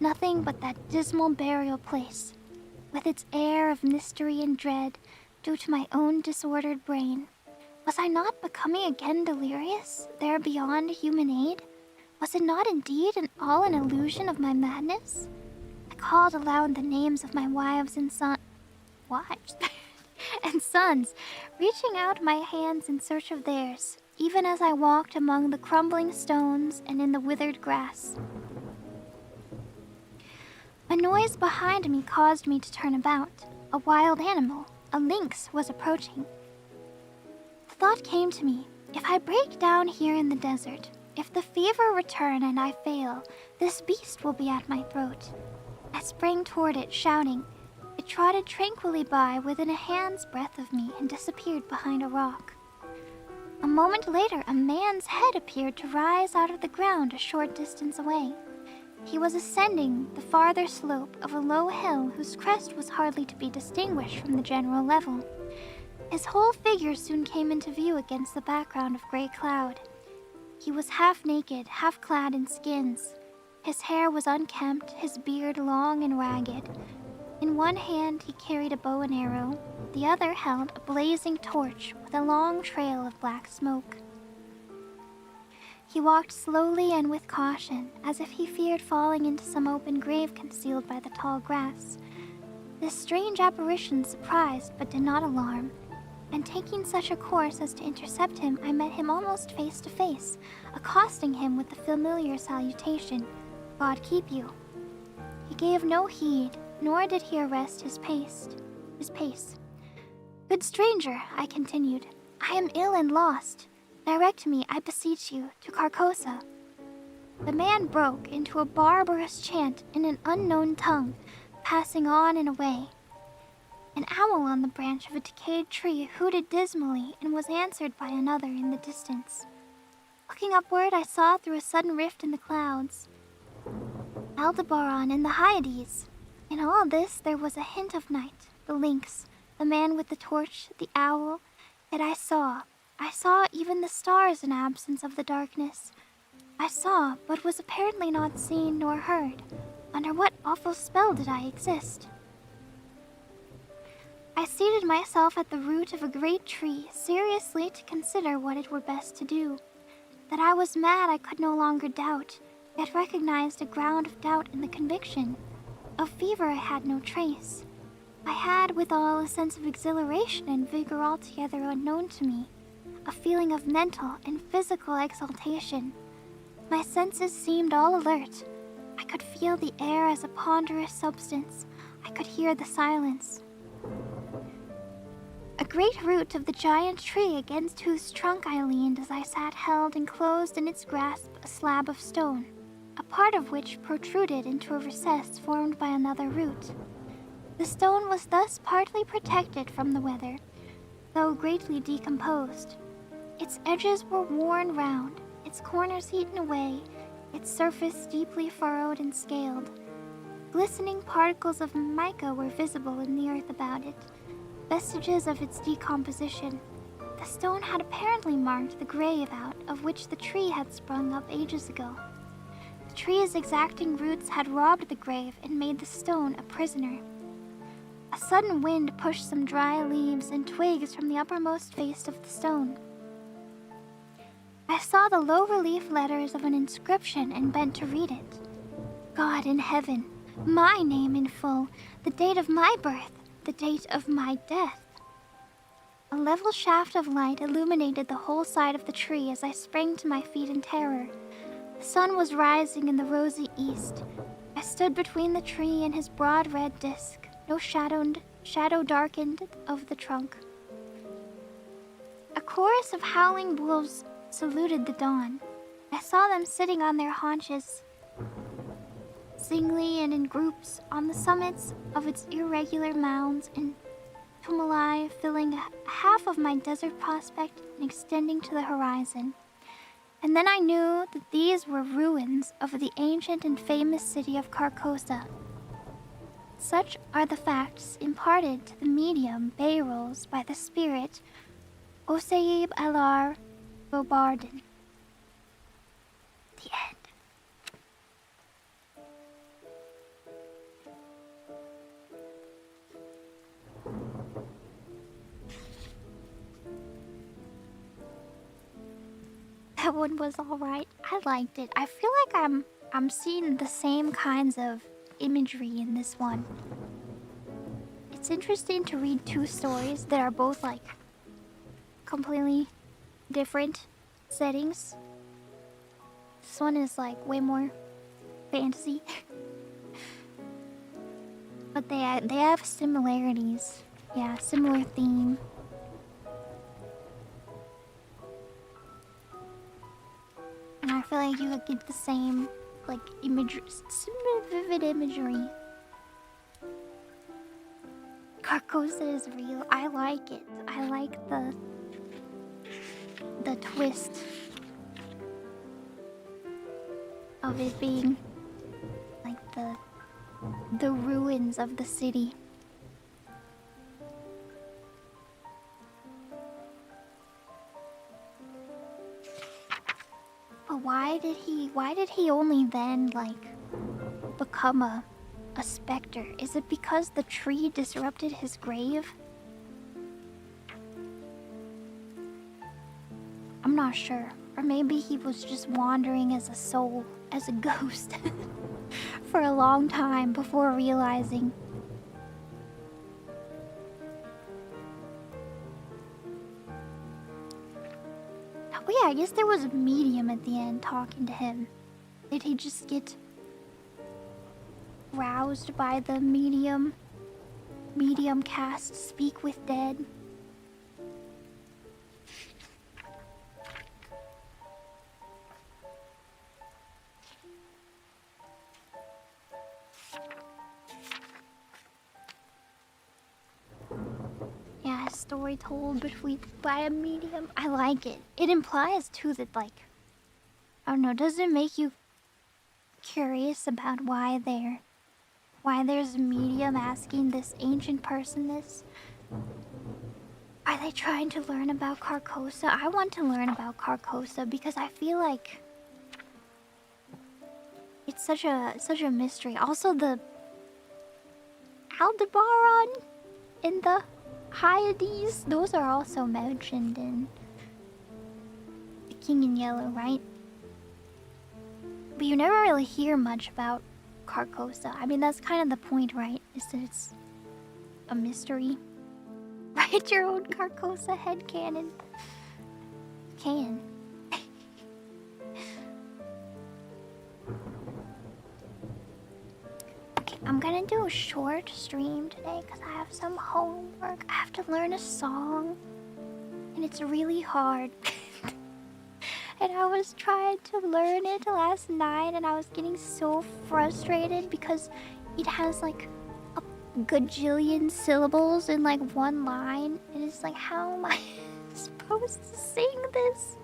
nothing but that dismal burial place, with its air of mystery and dread due to my own disordered brain. Was I not becoming again delirious, there beyond human aid? Was it not indeed all an illusion of my madness? I called aloud the names of my wives and sons, reaching out my hands in search of theirs, even as I walked among the crumbling stones and in the withered grass. A noise behind me caused me to turn about. A wild animal, a lynx, was approaching. The thought came to me, if I break down here in the desert, if the fever return and I fail, this beast will be at my throat. I sprang toward it, shouting. It trotted tranquilly by within a hand's breadth of me and disappeared behind a rock. A moment later, a man's head appeared to rise out of the ground a short distance away. He was ascending the farther slope of a low hill whose crest was hardly to be distinguished from the general level. His whole figure soon came into view against the background of gray cloud. He was half naked, half clad in skins. His hair was unkempt, his beard long and ragged. In one hand he carried a bow and arrow, the other held a blazing torch with a long trail of black smoke. He walked slowly and with caution, as if he feared falling into some open grave concealed by the tall grass. This strange apparition surprised but did not alarm. and taking such a course as to intercept him, I met him almost face to face, accosting him with the familiar salutation, "God keep you." He gave no heed, nor did he arrest his pace. "Good stranger," I continued, "I am ill and lost. Direct me, I beseech you, to Carcosa." The man broke into a barbarous chant in an unknown tongue, passing on and away. An owl on the branch of a decayed tree hooted dismally and was answered by another in the distance. Looking upward, I saw through a sudden rift in the clouds Aldebaran and the Hyades. In all this there was a hint of night, the lynx, the man with the torch, the owl, yet I saw even the stars in absence of the darkness. I saw, but was apparently not seen nor heard. Under what awful spell did I exist? I seated myself at the root of a great tree, seriously to consider what it were best to do. That I was mad I could no longer doubt, yet recognized a ground of doubt in the conviction. Of fever I had no trace. I had withal a sense of exhilaration and vigor altogether unknown to me, a feeling of mental and physical exaltation. My senses seemed all alert. I could feel the air as a ponderous substance. I could hear the silence. A great root of the giant tree against whose trunk I leaned as I sat held enclosed in its grasp a slab of stone, a part of which protruded into a recess formed by another root. The stone was thus partly protected from the weather, though greatly decomposed. Its edges were worn round, its corners eaten away, its surface deeply furrowed and scaled. Glistening particles of mica were visible in the earth about it, vestiges of its decomposition. The stone had apparently marked the grave out of which the tree had sprung up ages ago. The tree's exacting roots had robbed the grave and made the stone a prisoner. A sudden wind pushed some dry leaves and twigs from the uppermost face of the stone. I saw the low-relief letters of an inscription and bent to read it. God in heaven, my name in full, the date of my birth, the date of my death. A level shaft of light illuminated the whole side of the tree as I sprang to my feet in terror. The sun was rising in the rosy east. I stood between the tree and his broad red disk, no shadow darkened of the trunk. A chorus of howling wolves saluted the dawn. I saw them sitting on their haunches, singly and in groups, on the summits of its irregular mounds and tumuli, filling half of my desert prospect and extending to the horizon. And then I knew that these were ruins of the ancient and famous city of Carcosa. Such are the facts imparted to the medium Bierce by the spirit Oseib Alar Bobarden. The end. That one was alright. I liked it. I feel like I'm seeing the same kinds of imagery in this one. It's interesting to read two stories that are both like completely different settings. This one is like way more fantasy. But they have similarities. Yeah, similar theme. And I feel like you could get the same, like, imagery, vivid imagery. Carcosa is real. I like it. I like the twist of it being like the ruins of the city. But why did he only then, like, become a specter? Is it because the tree disrupted his grave? I'm not sure. Or maybe he was just wandering as a soul, as a ghost, for a long time before realizing. yeah, I guess there was a medium at the end talking to him. Did he just get roused by the medium cast Speak with Dead? Yeah, a story told by a medium. I like it. It implies too that, like, I don't know, does it make you curious about why there's a medium asking this ancient person this? Are they trying to learn about Carcosa? I want to learn about Carcosa because I feel like it's such a mystery. Also, the Aldebaran and the Hyades, those are also mentioned in The King in Yellow, right? But you never really hear much about Carcosa. I mean, that's kind of the point, right? Is that it's a mystery. Write your own Carcosa headcanon. Can. Okay, I'm gonna do a short stream today because I have some homework. I have to learn a song. And it's really hard. And I was trying to learn it last night and I was getting so frustrated because it has like a gajillion syllables in like one line. And it's like, how am I supposed to sing this?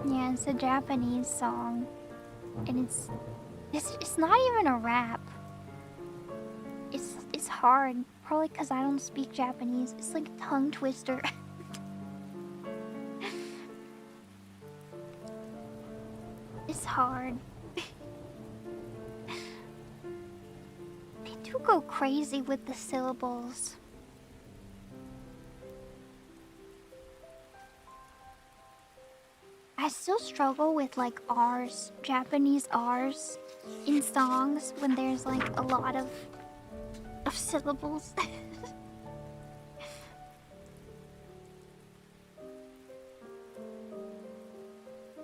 Yeah, it's a Japanese song. And it's not even a rap. It's hard. Probably because I don't speak Japanese. It's like a tongue twister. It's hard. They do go crazy with the syllables. I still struggle with like R's, Japanese R's in songs when there's like a lot of syllables.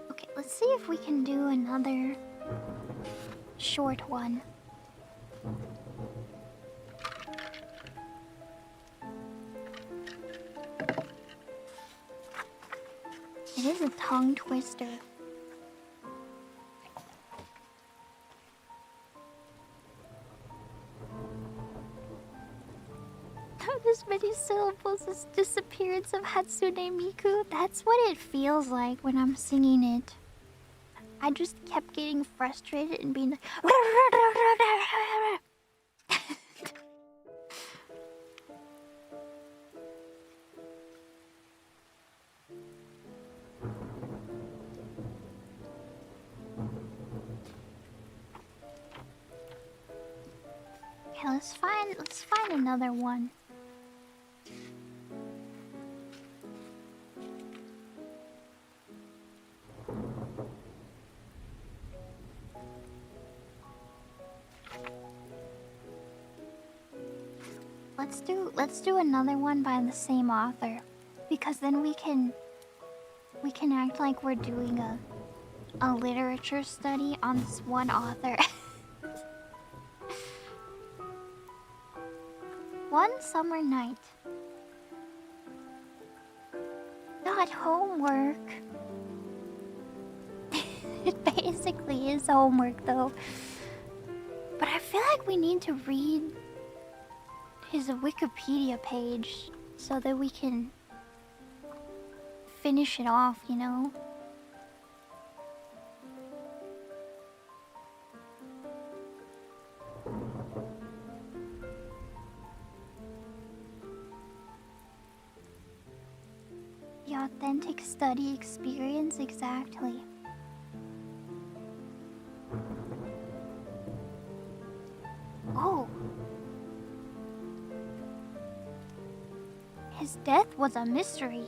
Okay, let's see if we can do another short one. It is a tongue twister. This many syllables is Disappearance of Hatsune Miku. That's what it feels like when I'm singing it. I just kept getting frustrated and being like okay, let's find another one. Let's do another one by the same author, because then we can act like we're doing a literature study on this one author. One Summer Night. Not homework. It basically is homework though. But I feel like we need to read his Wikipedia page so that we can finish it off, you know? The authentic study experience, exactly. Oh. His death was a mystery.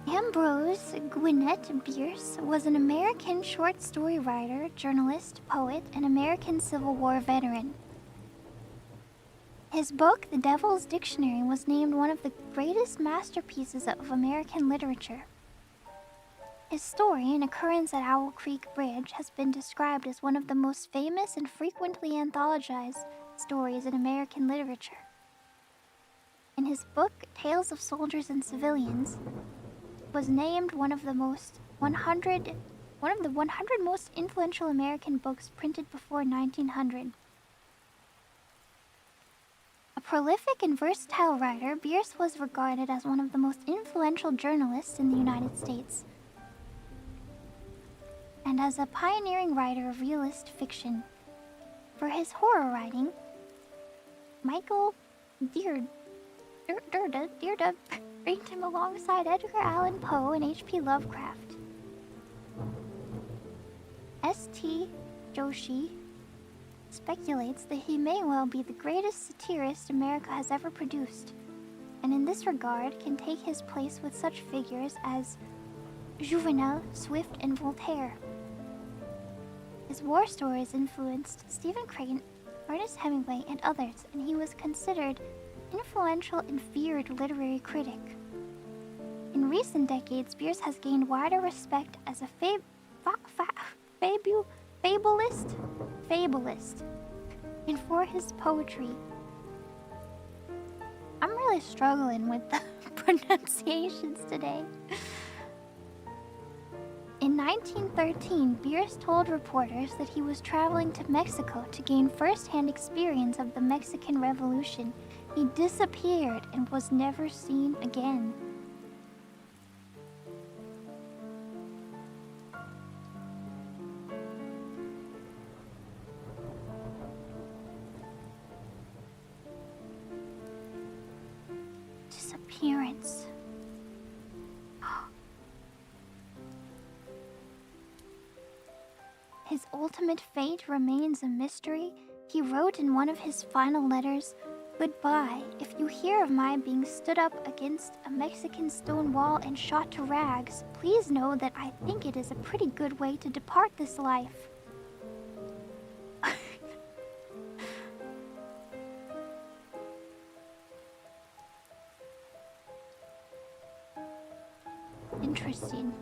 Ambrose Gwinnett Bierce was an American short story writer, journalist, poet, and American Civil War veteran. His book, The Devil's Dictionary, was named one of the greatest masterpieces of American literature. His story, An Occurrence at Owl Creek Bridge, has been described as one of the most famous and frequently anthologized stories in American literature. In his book, Tales of Soldiers and Civilians, was named one of the 100 most influential American books printed before 1900. A prolific and versatile writer, Bierce was regarded as one of the most influential journalists in the United States. And as a pioneering writer of realist fiction. For his horror writing, Michael Dearden ranked him alongside Edgar Allan Poe and H.P. Lovecraft. S.T. Joshi speculates that he may well be the greatest satirist America has ever produced, and in this regard can take his place with such figures as Juvenal, Swift, and Voltaire. His war stories influenced Stephen Crane, Ernest Hemingway, and others, and he was considered influential and feared literary critic. In recent decades, Bierce has gained wider respect as a fabulist, and for his poetry. I'm really struggling with the pronunciations today. In 1913, Bierce told reporters that he was traveling to Mexico to gain first-hand experience of the Mexican Revolution. He disappeared and was never seen again. Disappearance. His ultimate fate remains a mystery. He wrote in one of his final letters, "Goodbye. If you hear of my being stood up against a Mexican stone wall and shot to rags, please know that I think it is a pretty good way to depart this life." Interesting.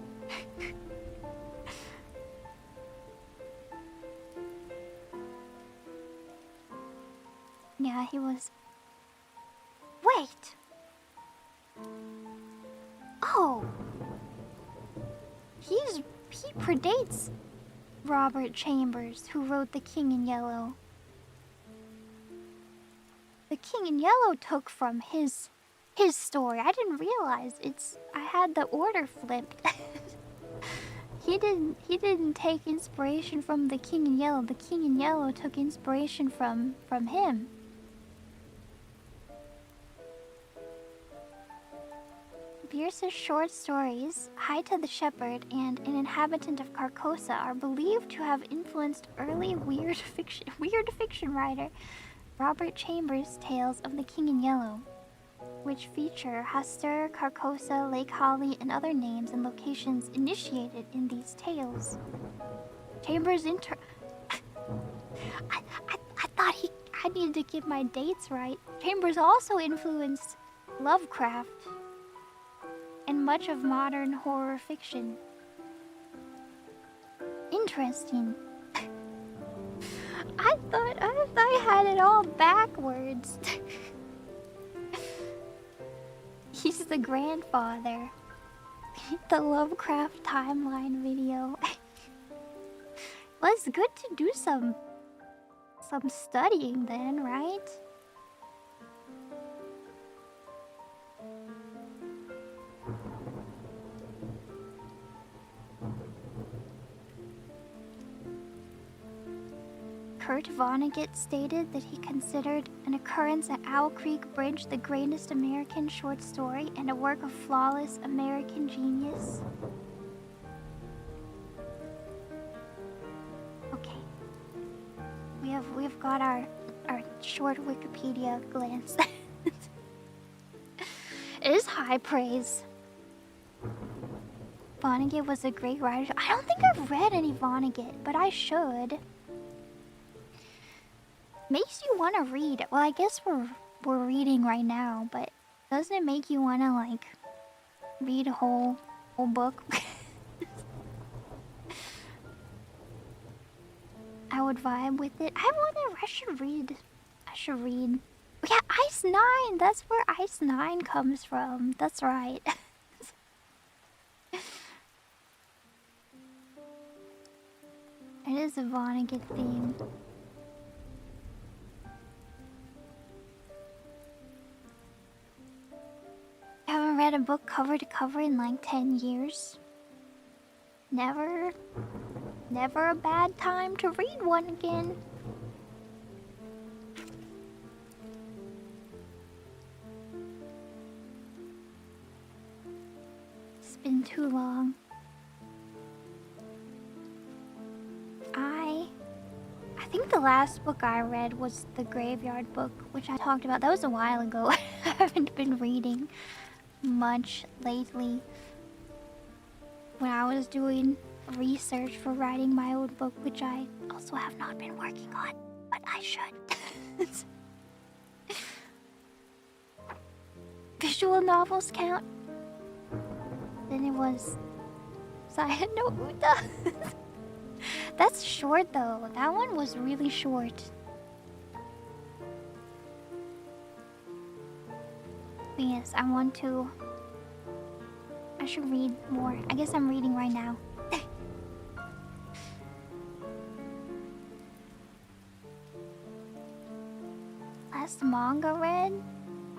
Yeah, he was... Wait! Oh! He predates Robert Chambers, who wrote The King in Yellow. The King in Yellow took from his story. I didn't realize I had the order flipped. He didn't take inspiration from The King in Yellow. The King in Yellow took inspiration from him. Bierce's short stories, High to the Shepherd and An Inhabitant of Carcosa, are believed to have influenced early weird fiction writer Robert Chambers' tales of The King in Yellow, which feature Hastur, Carcosa, Lake Holly, and other names and locations initiated in these tales. Chambers I thought I needed to get my dates right. Chambers also influenced Lovecraft and much of modern horror fiction. Interesting. I thought I had it all backwards. He's the grandfather. The Lovecraft timeline video. Well, it's good to do some studying then, right? Kurt Vonnegut stated that he considered An Occurrence at Owl Creek Bridge the greatest American short story and a work of flawless American genius. Okay. We've got our short Wikipedia glance. It is high praise. Vonnegut was a great writer. I don't think I've read any Vonnegut, but I should. Makes you want to read. Well, I guess we're reading right now, but doesn't it make you want to like read a whole book? I would vibe with it. I should read. I should read. Yeah, Ice 9. That's where Ice 9 comes from. That's right. It is a Vonnegut theme. I haven't read a book cover to cover in like 10 years. Never a bad time to read one again. It's been too long. I think the last book I read was the Graveyard book, which I talked about. That was a while ago. I haven't been reading much lately. When I was doing research for writing my old book, which I also have not been working on, but I should. Visual novels count? Then it was Saya no Uta. That's short though. That one was really short. But yes, I should read more. I guess I'm reading right now. Last manga read?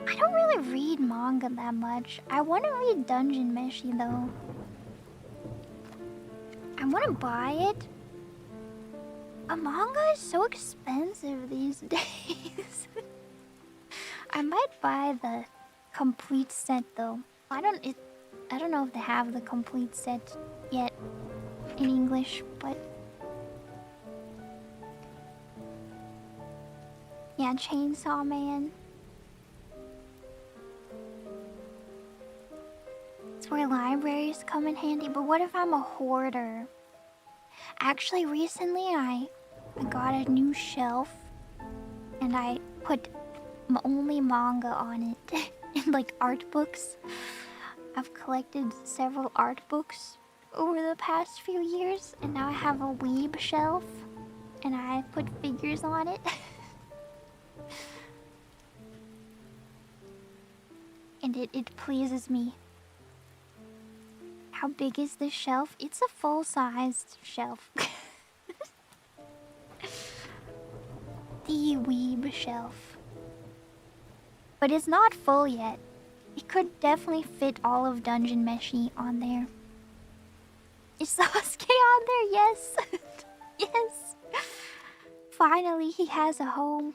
I don't really read manga that much. I want to read Dungeon Meshi though. I want to buy it. A manga is so expensive these days. I might buy the complete set though. I don't know if they have the complete set yet in English, but yeah, Chainsaw Man. It's where libraries come in handy, but what if I'm a hoarder? Actually, recently I got a new shelf and I put only manga on it and like art books. I've collected several art books over the past few years, and now I have a weeb shelf and I put figures on it. And it pleases me. How big is this shelf? It's a full-sized shelf. The weeb shelf. But it's not full yet. It could definitely fit all of Dungeon Meshi on there. Is Sasuke on there? Yes. Yes. Finally, he has a home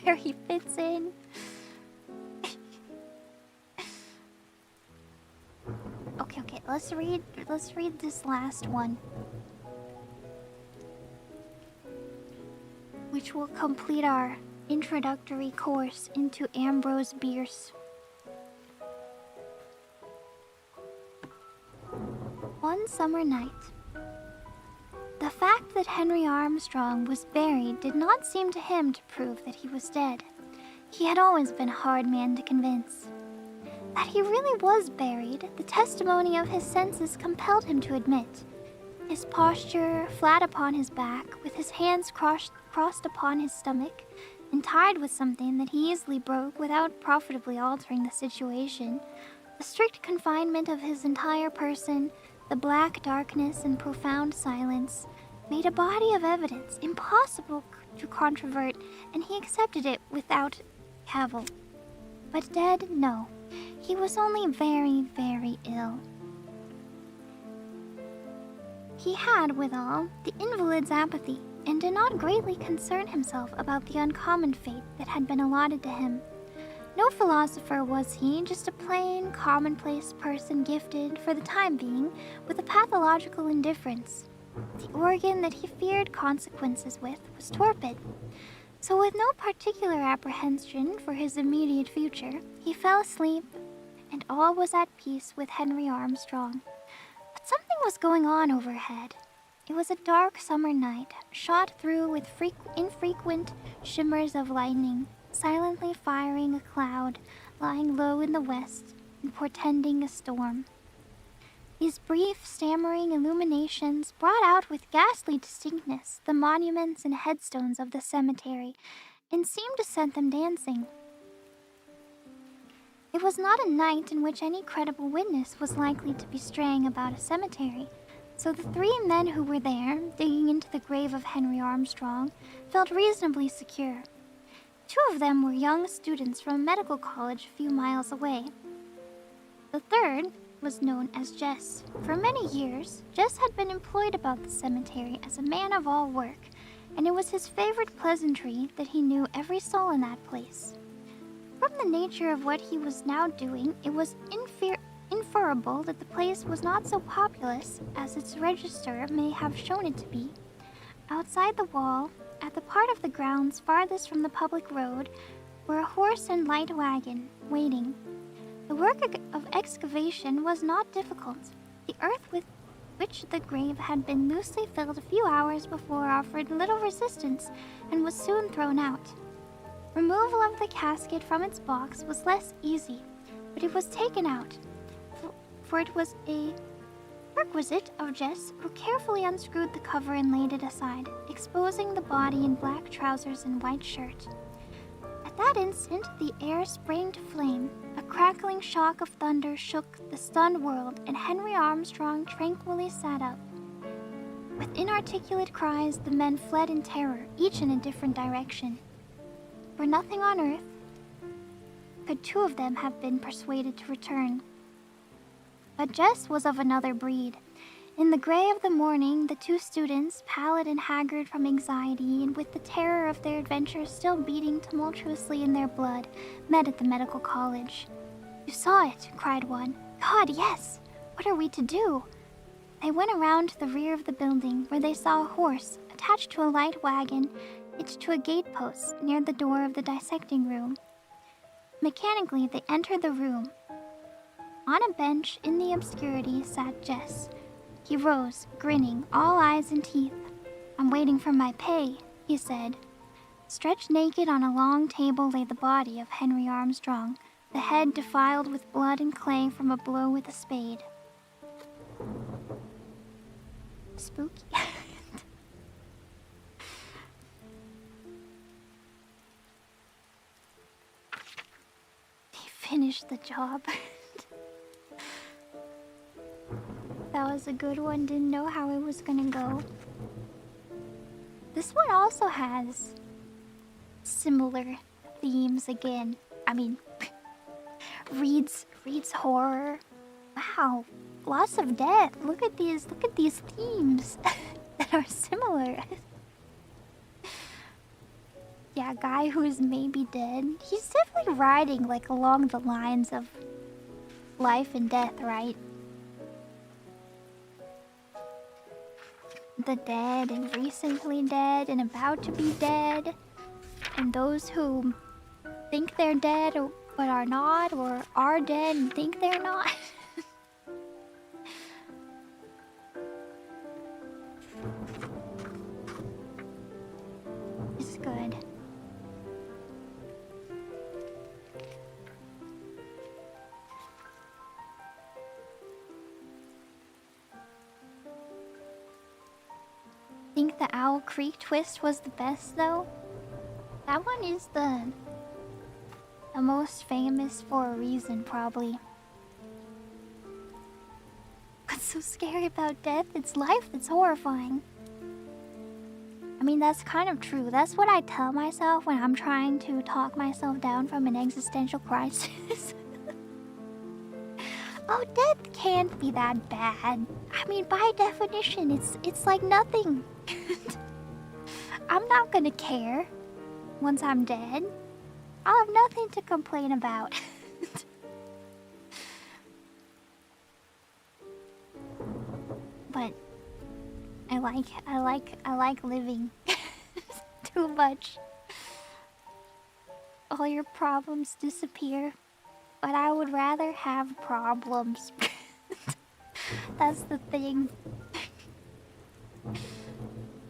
where he fits in. Okay, let's read this last one, which will complete our introductory course into Ambrose Bierce. One summer night. The fact that Henry Armstrong was buried did not seem to him to prove that he was dead. He had always been a hard man to convince. That he really was buried, the testimony of his senses compelled him to admit. His posture, flat upon his back, with his hands crossed upon his stomach, and tied with something that he easily broke without profitably altering the situation, the strict confinement of his entire person, the black darkness and profound silence, made a body of evidence impossible to controvert, and he accepted it without cavil. But dead, no. He was only very, very ill. He had, withal, the invalid's apathy, and did not greatly concern himself about the uncommon fate that had been allotted to him. No philosopher was he, just a plain, commonplace person gifted, for the time being, with a pathological indifference. The organ that he feared consequences with was torpid. So with no particular apprehension for his immediate future, he fell asleep, and all was at peace with Henry Armstrong. But something was going on overhead. It was a dark summer night, shot through with infrequent, shimmers of lightning, silently firing a cloud lying low in the west and portending a storm. These brief, stammering illuminations brought out with ghastly distinctness the monuments and headstones of the cemetery and seemed to set them dancing. It was not a night in which any credible witness was likely to be straying about a cemetery, so the 3 men who were there, digging into the grave of Henry Armstrong, felt reasonably secure. 2 of them were young students from a medical college a few miles away. The third was known as Jess. For many years, Jess had been employed about the cemetery as a man of all work, and it was his favorite pleasantry that he knew every soul in that place. From the nature of what he was now doing, it was inferable that the place was not so populous as its register may have shown it to be. Outside the wall, at the part of the grounds farthest from the public road, were a horse and light wagon, waiting. The work of excavation was not difficult. The earth with which the grave had been loosely filled a few hours before offered little resistance and was soon thrown out. Removal of the casket from its box was less easy, but it was taken out, for it was a perquisite of Jess, who carefully unscrewed the cover and laid it aside, exposing the body in black trousers and white shirt. At that instant, the air sprang to flame. A crackling shock of thunder shook the stunned world, and Henry Armstrong tranquilly sat up. With inarticulate cries, the men fled in terror, each in a different direction. For nothing on earth could 2 of them have been persuaded to return. But Jess was of another breed. In the gray of the morning, the 2 students, pallid and haggard from anxiety and with the terror of their adventure still beating tumultuously in their blood, met at the medical college. "You saw it," cried one. "God, yes! What are we to do?" They went around to the rear of the building, where they saw a horse attached to a light wagon hitched to a gatepost near the door of the dissecting room. Mechanically, they entered the room. On a bench in the obscurity sat Jess. He rose, grinning, all eyes and teeth. "I'm waiting for my pay," he said. Stretched naked on a long table lay the body of Henry Armstrong, the head defiled with blood and clay from a blow with a spade. Spooky. He finished the job. That was a good one. Didn't know how it was gonna go. This one also has similar themes again. I mean, reads horror. Wow, lots of death. Look at these themes that are similar. Yeah, guy who is maybe dead. He's definitely writing like along the lines of life and death, right? The dead and recently dead and about to be dead, and those who think they're dead but are not, or are dead and think they're not. It's good. Think the Owl Creek twist was the best though? That one is the most famous for a reason, probably. What's so scary about death? It's life that's horrifying. I mean, that's kind of true. That's what I tell myself when I'm trying to talk myself down from an existential crisis. Oh, death can't be that bad. I mean, by definition, it's like nothing. I'm not gonna care once I'm dead. I'll have nothing to complain about. But I like living too much. All your problems disappear, but I would rather have problems. That's the thing.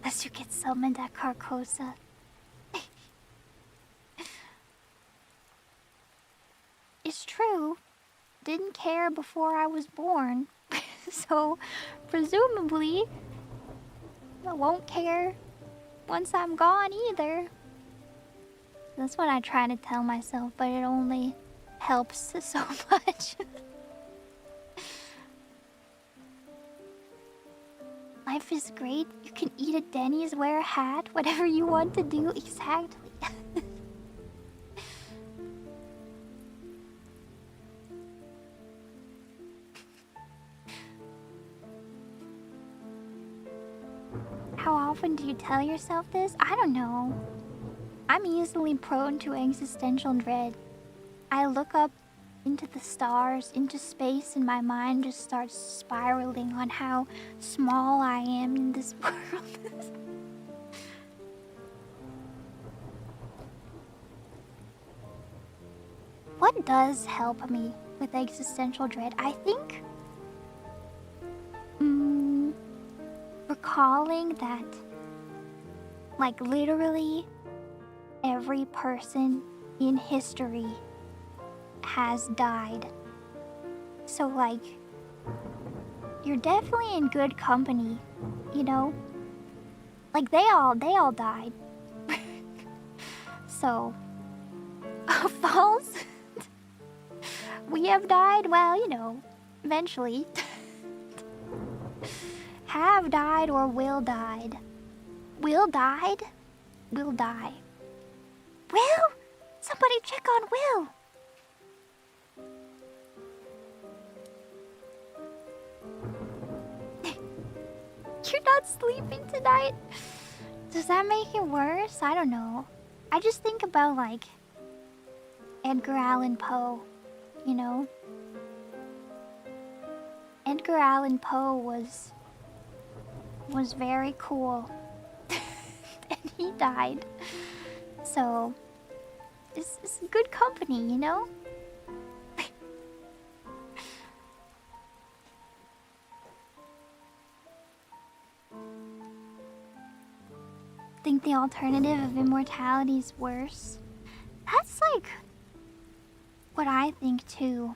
Unless you get summoned at Carcosa. true. Didn't care before I was born. So, presumably, I won't care once I'm gone either. That's what I try to tell myself, but it only helps so much. Life is great. You can eat at Denny's, wear a hat, whatever you want to do. Exactly. How often do you tell yourself this? I don't know. I'm easily prone to existential dread. I look up into the stars, into space, and my mind just starts spiraling on how small I am in this world. What does help me with existential dread? I think recalling that, like, literally every person in history has died. So, like, you're definitely in good company, you know? Like, they all died. So, false? We have died? Well, you know, eventually. Have died or will died. Will died? Will die. Will? Somebody check on Will. You're not sleeping tonight? Does that make it worse? I don't know. I just think about, like, Edgar Allan Poe, you know? Edgar Allan Poe was very cool. And he died. So, it's good company, you know? Think the alternative of immortality is worse? That's like what I think too.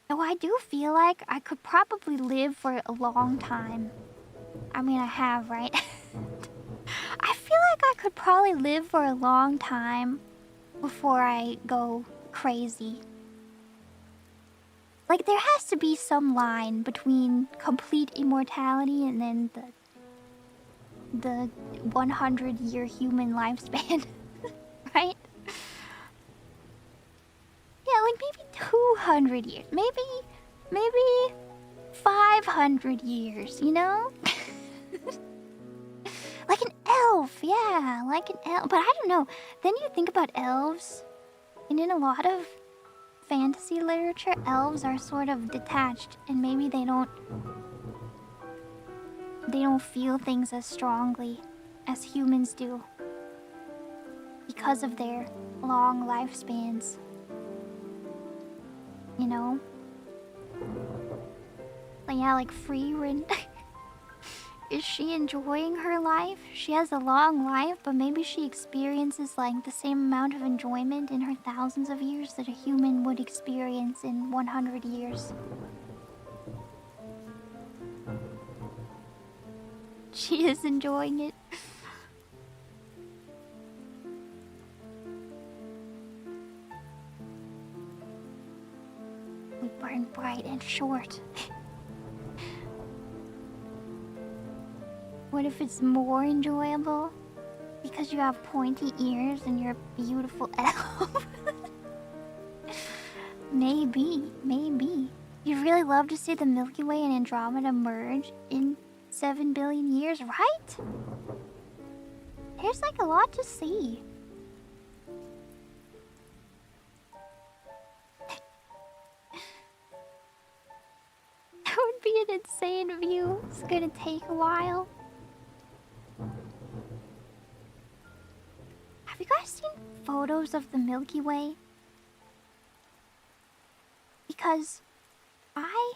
Though I do feel like I could probably live for a long time. I mean, I have, right? I feel like I could probably live for a long time before I go crazy. Like, there has to be some line between complete immortality and then the 100-year human lifespan, right? Yeah, like maybe 200 years, maybe 500 years, you know? Like an elf, yeah, like an elf. But I don't know, then you think about elves, and in a lot of fantasy literature, elves are sort of detached, and maybe they don't feel things as strongly as humans do because of their long lifespans. You know? But yeah, like Frieren. Is she enjoying her life? She has a long life, but maybe she experiences like the same amount of enjoyment in her thousands of years that a human would experience in 100 years. She is enjoying it. We burn bright and short. What if it's more enjoyable? Because you have pointy ears and you're a beautiful elf? Maybe. You'd really love to see the Milky Way and Andromeda merge in 7 billion years, right? There's like a lot to see. That would be an insane view. It's gonna take a while. Have you guys seen photos of the Milky Way? Because I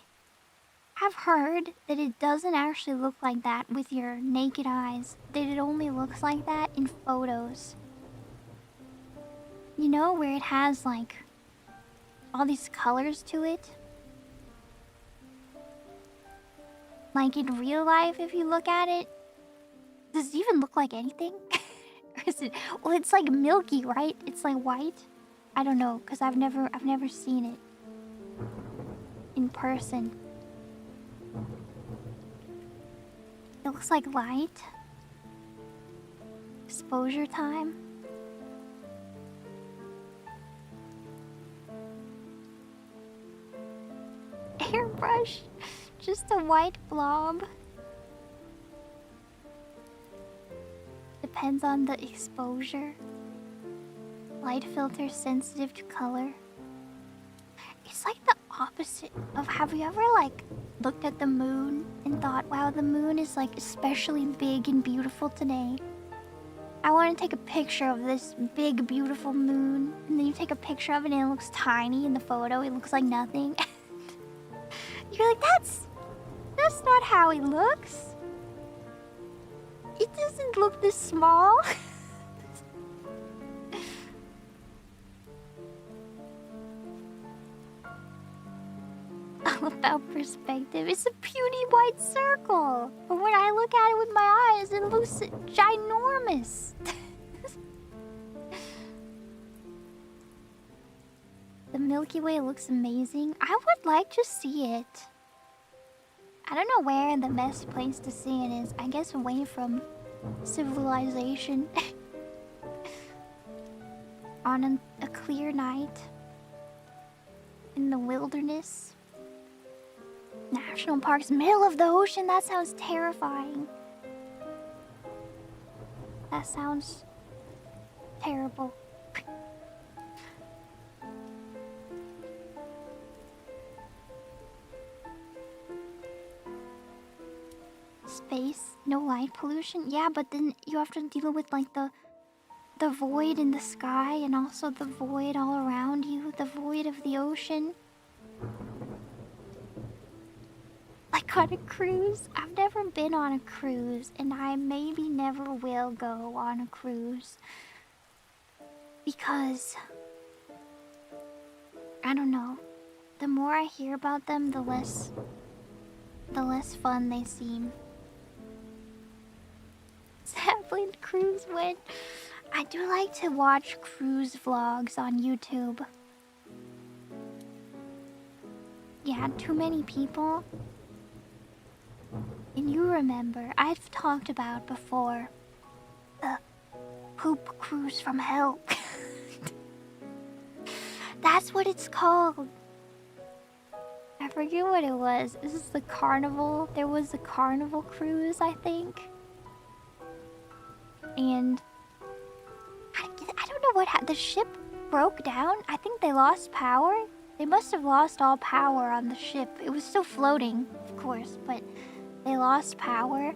have heard that it doesn't actually look like that with your naked eyes. That it only looks like that in photos. You know, where it has like all these colors to it? Like in real life, if you look at it, does it even look like anything? Or is it? Well, it's like milky, right? It's like white. I don't know, cause I've never seen it in person. It looks like light. Exposure time. Airbrush. Just a white blob. Depends on the exposure. Light filter sensitive to color. It's like the opposite of, have you ever like looked at the moon and thought, wow, the moon is like especially big and beautiful today. I want to take a picture of this big beautiful moon, and then you take a picture of it and it looks tiny in the photo. It looks like nothing. You're like, that's not how it looks. It doesn't look this small. All about perspective. It's a puny white circle. But when I look at it with my eyes, it looks ginormous. The Milky Way looks amazing. I would like to see it. I don't know where the best place to see it is. I guess away from civilization. On a clear night. In the wilderness. National parks, middle of the ocean. That sounds terrifying. That sounds terrible. Space, no light pollution. Yeah, but then you have to deal with like the void in the sky, and also the void all around you, the void of the ocean. Like on a cruise. I've never been on a cruise, and I maybe never will go on a cruise. Because, I don't know. The more I hear about them, the less fun they seem. Zeppelin cruise went. I do like to watch cruise vlogs on YouTube. Yeah, too many people. And you remember, I've talked about before the poop cruise from hell. That's what it's called. I forget what it was. This is the carnival. There was a carnival cruise, I think. And I don't know what happened. The ship broke down. I think they lost power. They must have lost all power on the ship. It was still floating, of course, but they lost power.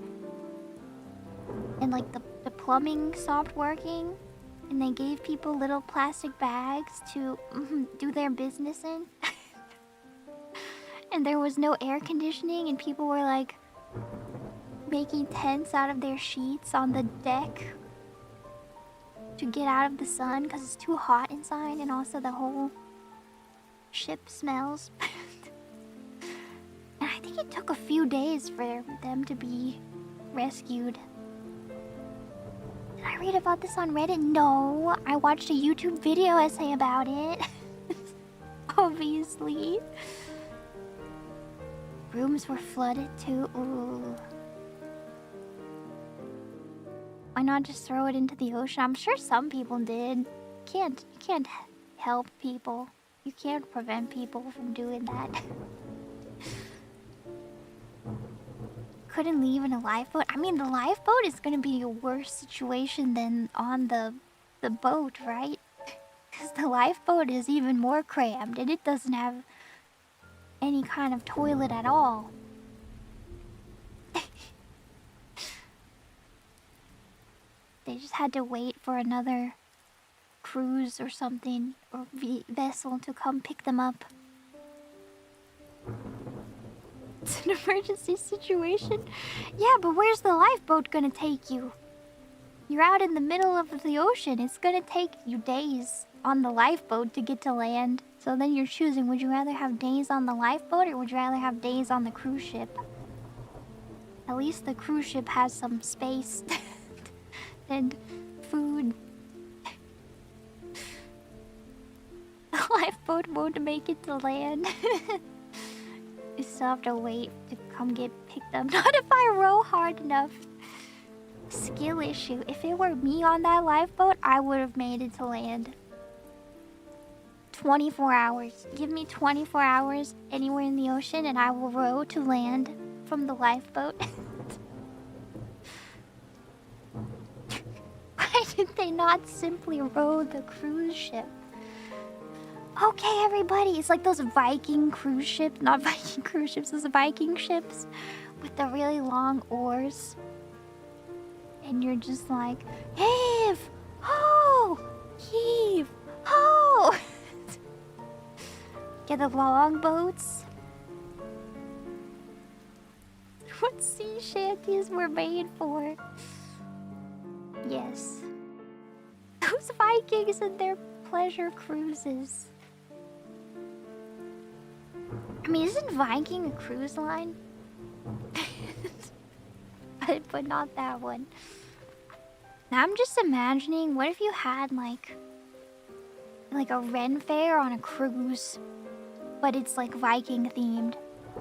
And like the plumbing stopped working. And they gave people little plastic bags to do their business in. And there was no air conditioning, and people were like making tents out of their sheets on the deck to get out of the sun because it's too hot inside, and also the whole ship smells. And I think it took a few days for them to be rescued. Did I read about this on Reddit? No, I watched a YouTube video essay about it. Obviously. Rooms were flooded too. Ooh. Why not just throw it into the ocean? I'm sure some people did. You can't help people. You can't prevent people from doing that. Couldn't leave in a lifeboat. I mean, the lifeboat is gonna be a worse situation than on the boat, right? Because the lifeboat is even more crammed, and it doesn't have any kind of toilet at all. They just had to wait for another cruise or something, or vessel to come pick them up. It's an emergency situation. Yeah, but where's the lifeboat gonna take you? You're out in the middle of the ocean. It's gonna take you days on the lifeboat to get to land. So then you're choosing, would you rather have days on the lifeboat or would you rather have days on the cruise ship? At least the cruise ship has some space and food. The lifeboat won't make it to land. You still have to wait to come get picked up. Not if I row hard enough. Skill issue. If it were me on that lifeboat, I would have made it to land. 24 hours. Give me 24 hours anywhere in the ocean and I will row to land from the lifeboat. Why did they not simply row the cruise ship? Okay, everybody. It's like those Viking cruise ships. Not Viking cruise ships. Those Viking ships with the really long oars. And you're just like, heave! Ho! Heave! Ho! Get the long boats. What sea shanties were made for? Yes. Those Vikings and their pleasure cruises. I mean, isn't Viking a cruise line? But not that one. Now I'm just imagining, what if you had like a Ren fair on a cruise, but it's like Viking themed,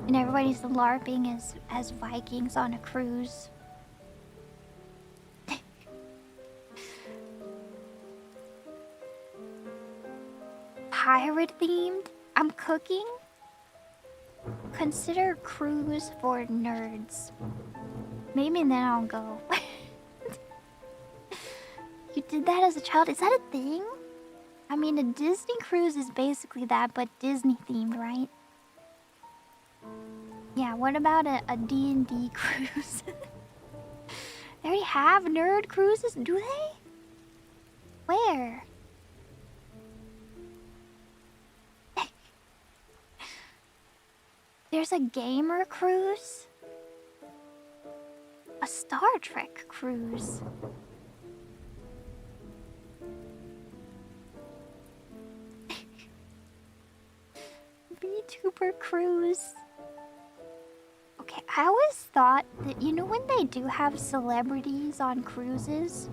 and everybody's LARPing as Vikings on a cruise. Pirate themed? I'm cooking? Consider cruise for nerds. Maybe then I'll go. You did that as a child? Is that a thing? I mean, a Disney cruise is basically that, but Disney themed, right? Yeah, what about a D&D cruise? They already have nerd cruises, do they? Where? There's a gamer cruise? A Star Trek cruise? VTuber cruise. Okay, I always thought that, you know, when they do have celebrities on cruises,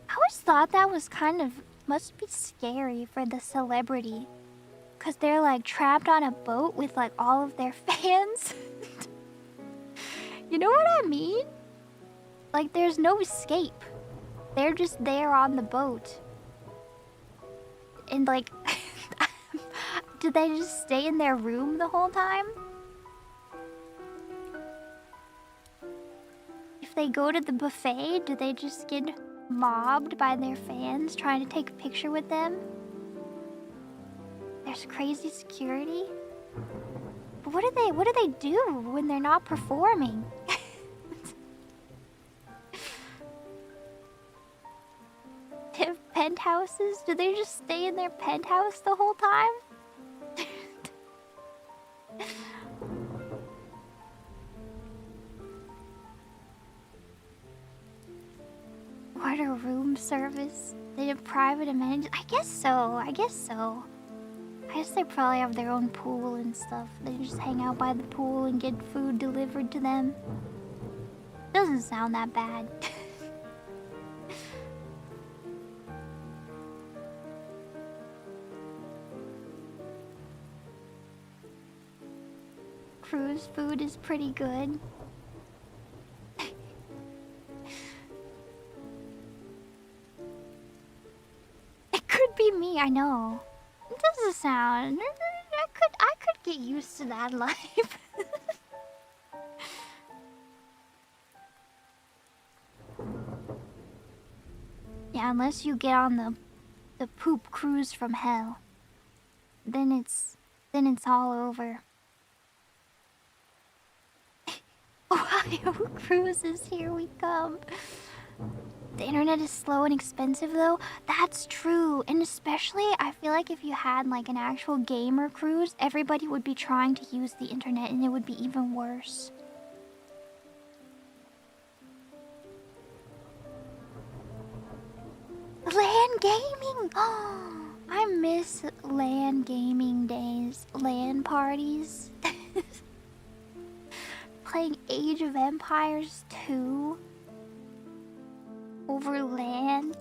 I always thought that was kind of, must be scary for the celebrity. Because they're like trapped on a boat with like all of their fans. You know what I mean? Like there's no escape. They're just there on the boat. And like, do they just stay in their room the whole time? If they go to the buffet, do they just get mobbed by their fans trying to take a picture with them? There's crazy security. But what do they do when they're not performing? They have penthouses? Do they just stay in their penthouse the whole time? Order room service? They have private amenities? I guess so. I guess they probably have their own pool and stuff. They just hang out by the pool and get food delivered to them. Doesn't sound that bad. Cruise food is pretty good. It could be me, I know. It doesn't sound... I could get used to that life. Yeah, unless you get on the poop cruise from hell. Then it's all over. Ohio cruises, here we come. The internet is slow and expensive though. That's true. And especially I feel like if you had like an actual gamer cruise, everybody would be trying to use the internet and it would be even worse. LAN gaming! I miss LAN gaming days. LAN parties. Playing Age of Empires 2 over LAN.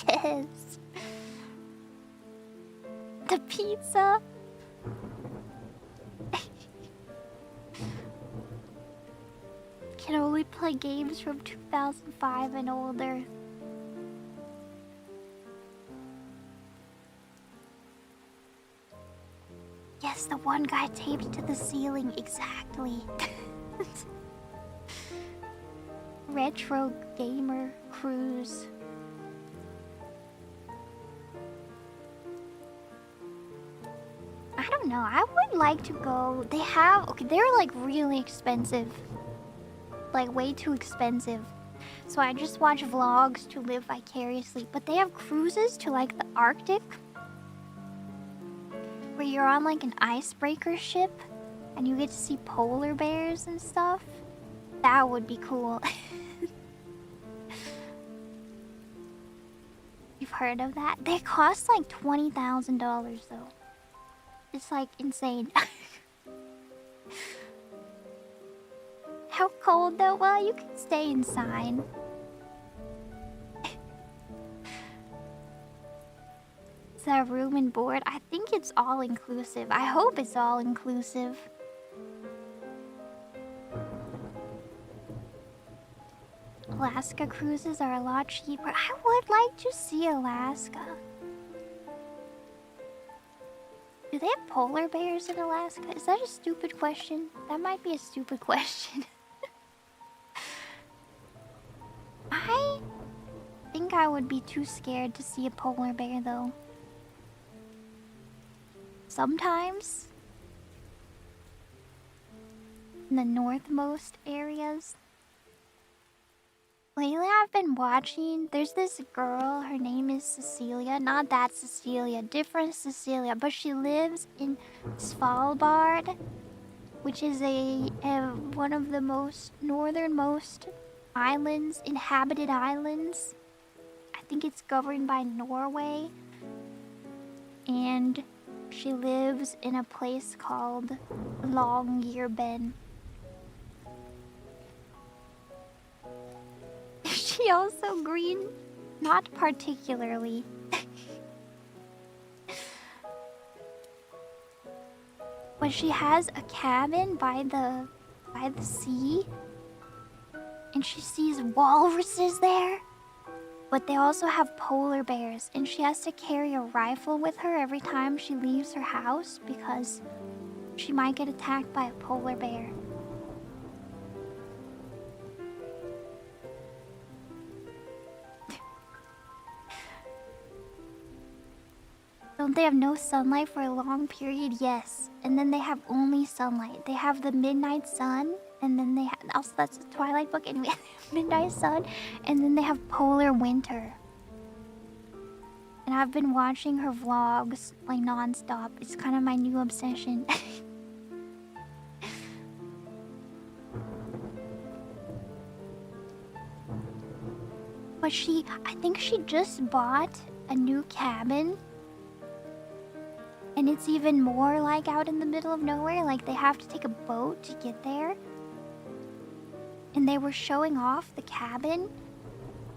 Yes. The pizza. Can only play games from 2005 and older. Yes, the one guy taped to the ceiling, exactly. Retro gamer cruise. I don't know, I would like to go. They have, okay, they're like really expensive. Like way too expensive. So I just watch vlogs to live vicariously. But they have cruises to like the Arctic, where you're on like an icebreaker ship and you get to see polar bears and stuff. That would be cool. You've heard of that? They cost like $20,000 though. It's like insane. How cold though? Well, you can stay inside. Is that room and board? I think it's all inclusive. I hope it's all inclusive. Alaska cruises are a lot cheaper. I would like to see Alaska. Do they have polar bears in Alaska? Is that a stupid question? That might be a stupid question. I think I would be too scared to see a polar bear though. Sometimes in the northmost areas. Lately I've been watching, there's this girl, her name is Cecilia. Not that Cecilia, different Cecilia, but she lives in Svalbard, which is one of the most northernmost islands, inhabited islands. I think it's governed by Norway. And she lives in a place called Longyearbyen. She also green? Not particularly. But she has a cabin by the sea. And she sees walruses there. But they also have polar bears. And she has to carry a rifle with her every time she leaves her house because she might get attacked by a polar bear. Don't they have no sunlight for a long period? Yes. And then they have only sunlight. They have the midnight sun, and then they have... Also, that's a Twilight book. Anyway, midnight sun, and then they have polar winter. And I've been watching her vlogs, like, non-stop. It's kind of my new obsession. But I think she just bought a new cabin. And it's even more like out in the middle of nowhere. Like they have to take a boat to get there. And they were showing off the cabin.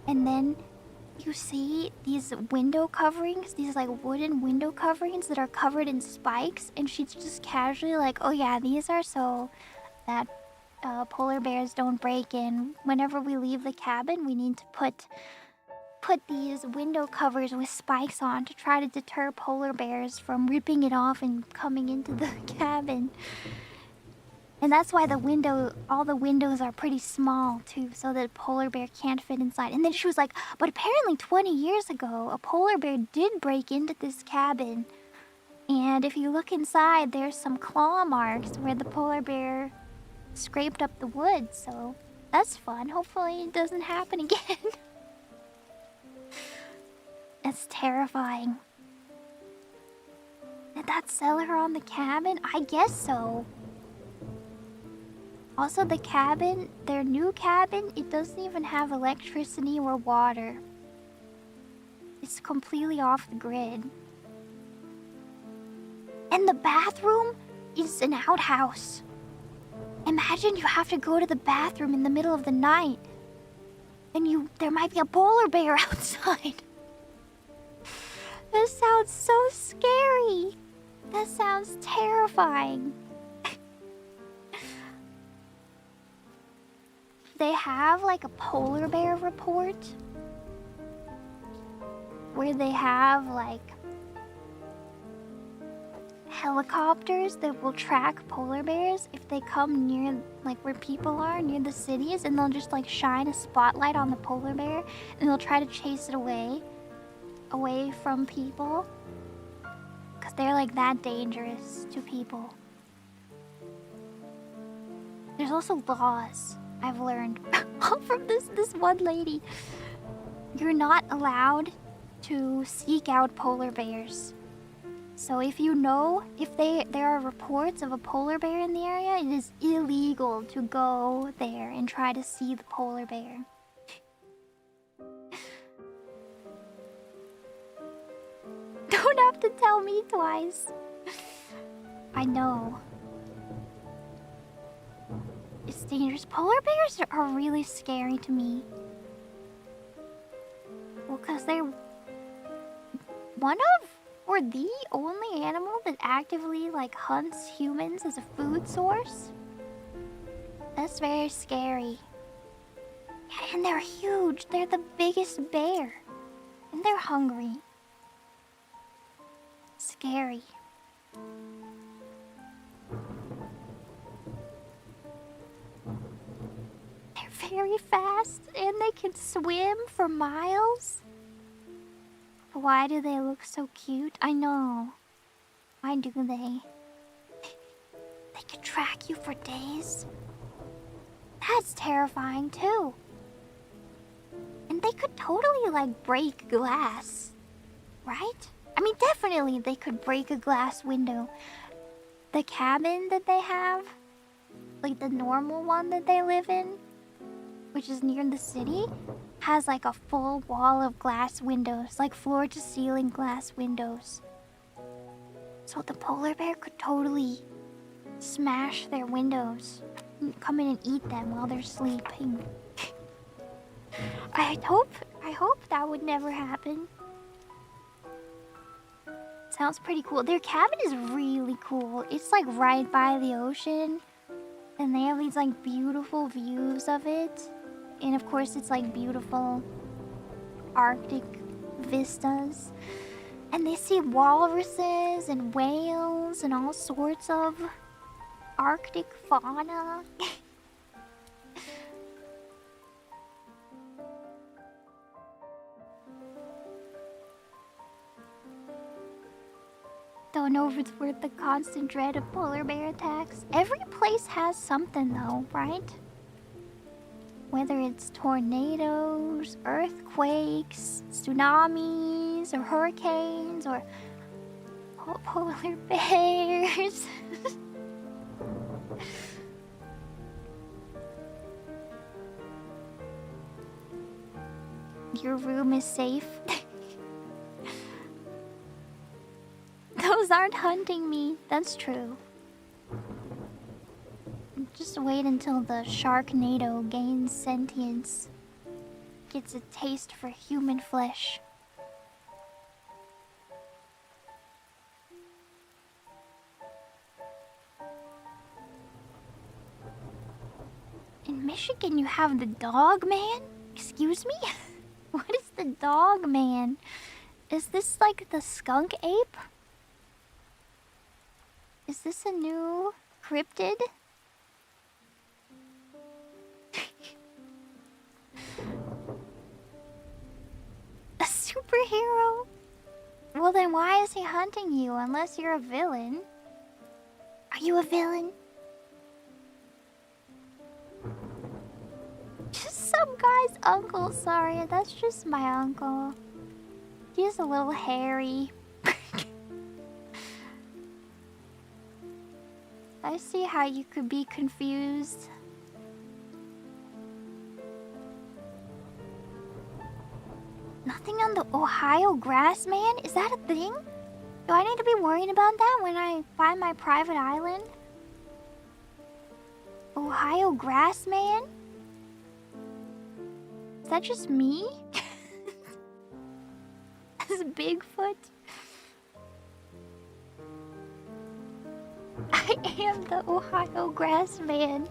And then you see these window coverings, these like wooden window coverings that are covered in spikes. And she's just casually like, oh yeah, these are so that polar bears don't break in. Whenever we leave the cabin, we need to put these window covers with spikes on to try to deter polar bears from ripping it off and coming into the cabin. And that's why all the windows are pretty small too, so that a polar bear can't fit inside. And then she was like, but apparently 20 years ago, a polar bear did break into this cabin. And if you look inside, there's some claw marks where the polar bear scraped up the wood, so that's fun. Hopefully it doesn't happen again. It's terrifying. Did that sell her on the cabin? I guess so. Also, the cabin, their new cabin, it doesn't even have electricity or water. It's completely off the grid. And the bathroom is an outhouse. Imagine you have to go to the bathroom in the middle of the night. And there might be a polar bear outside. That sounds so scary. That sounds terrifying. They have like a polar bear report where they have like helicopters that will track polar bears if they come near like where people are, near the cities, and they'll just like shine a spotlight on the polar bear and they'll try to chase it away from people because they're like that dangerous to people. There's also laws I've learned from this one lady. You're not allowed to seek out polar bears. So if you know if there are reports of a polar bear in the area, it is illegal to go there and try to see the polar bear. Don't have to tell me twice. I know. It's dangerous. Polar bears are really scary to me. Well, because they're one of or the only animal that actively like hunts humans as a food source. That's very scary. Yeah, and they're huge. They're the biggest bear. And they're hungry. Scary. They're very fast and they can swim for miles. Why do they look so cute? I know. Why do they? They could track you for days. That's terrifying too. And they could totally like break glass, right? I mean, definitely they could break a glass window. The cabin that they have, like the normal one that they live in, which is near the city, has like a full wall of glass windows, like floor to ceiling glass windows. So the polar bear could totally smash their windows, come in and eat them while they're sleeping. I hope that would never happen. Sounds pretty cool. Their cabin is really cool. It's like right by the ocean, and they have these like beautiful views of it. And of course, it's like beautiful Arctic vistas. And they see walruses and whales and all sorts of Arctic fauna. Don't know if it's worth the constant dread of polar bear attacks. Every place has something though, right? Whether it's tornadoes, earthquakes, tsunamis, or hurricanes, or polar bears. Your room is safe. Those aren't hunting me. That's true. Just wait until the Sharknado gains sentience. Gets a taste for human flesh. In Michigan, you have the dog man? Excuse me? What is the dog man? Is this like the skunk ape? Is this a new cryptid? A superhero? Well then why is he hunting you unless you're a villain? Are you a villain? Just some guy's uncle, sorry, that's just my uncle. He's a little hairy. I see how you could be confused. Nothing on the Ohio grass, man? Is that a thing? Do I need to be worried about that when I find my private island? Ohio grass, man? Is that just me? As Bigfoot? I am the Ohio grass man.